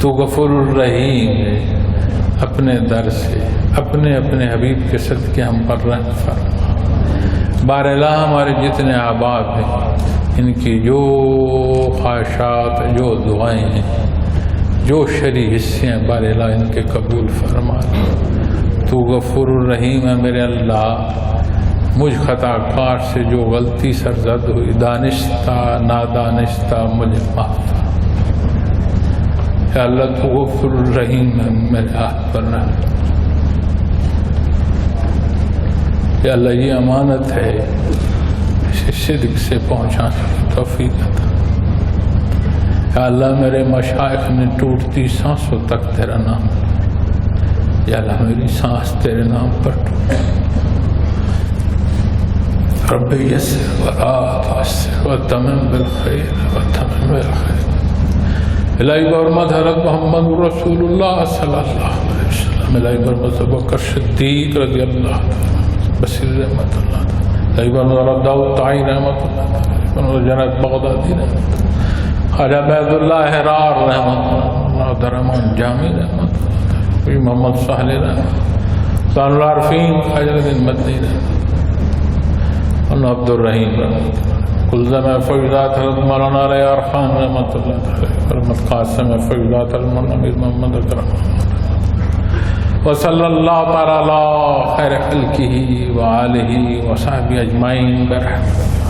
تو غفور الرحیم ہے، اپنے در سے اپنے حبیب کے صدقے ہم پر رحم فرما، باراللہ ہمارے جتنے احباب ہیں ان کی جو خواہشات جو دعائیں ہیں جو شرعی حصے ہیں بار الہ ان کے قبول فرما لے۔ تو غفور الرحیم ہے میرے اللہ، مجھ خطا کار سے جو غلطی سرزد ہوئی، دانستہ نادانستہ مجھے معاف فرما۔ یا اللہ تو غفور الرحیم ہے، میرے ہاتھ پر رہ۔ یا اللہ یہ امانت ہے، اسے صدق سے پہنچانے کی توفیق عطا۔ یا اللہ میرے مشائخ نے ٹوٹتی سانسوں تک تیرا نام، یا اللہ میری سانس تیرے نام پر ٹوٹے۔ رب یسر ولا تعسر وتمم بالخیر وتمم بالخیر۔ الہی برحمت حضرت محمد رسول اللہ صلی اللہ علیہ وسلم، الہی برحمت بکر صدیق رضی اللہ عنہ، بصیر رحمت اللہ تعالی، الہی برحمت رب داؤد طائی رحمت اللہ تعالی، جنید بغدادی رحمت اللہ، خواجہ عبید اللہ حرار رحمت اللہ، درمان جامی رحمت اللہ، محمد صالح رحمت، سان العارفین خواجہ دین مدنی رحمت اللہ، عبد الرحیم رحمت اللہ، کلزم فیضات حضرت مولانا ریار خان رحمت اللہ تعالی، رحمت قاسم فیضات حضرت امیر محمد اکرم، وصلی اللہ تعالی علی خیر خلقہ وآلہ وصحبہ اجمعین برحمتہ۔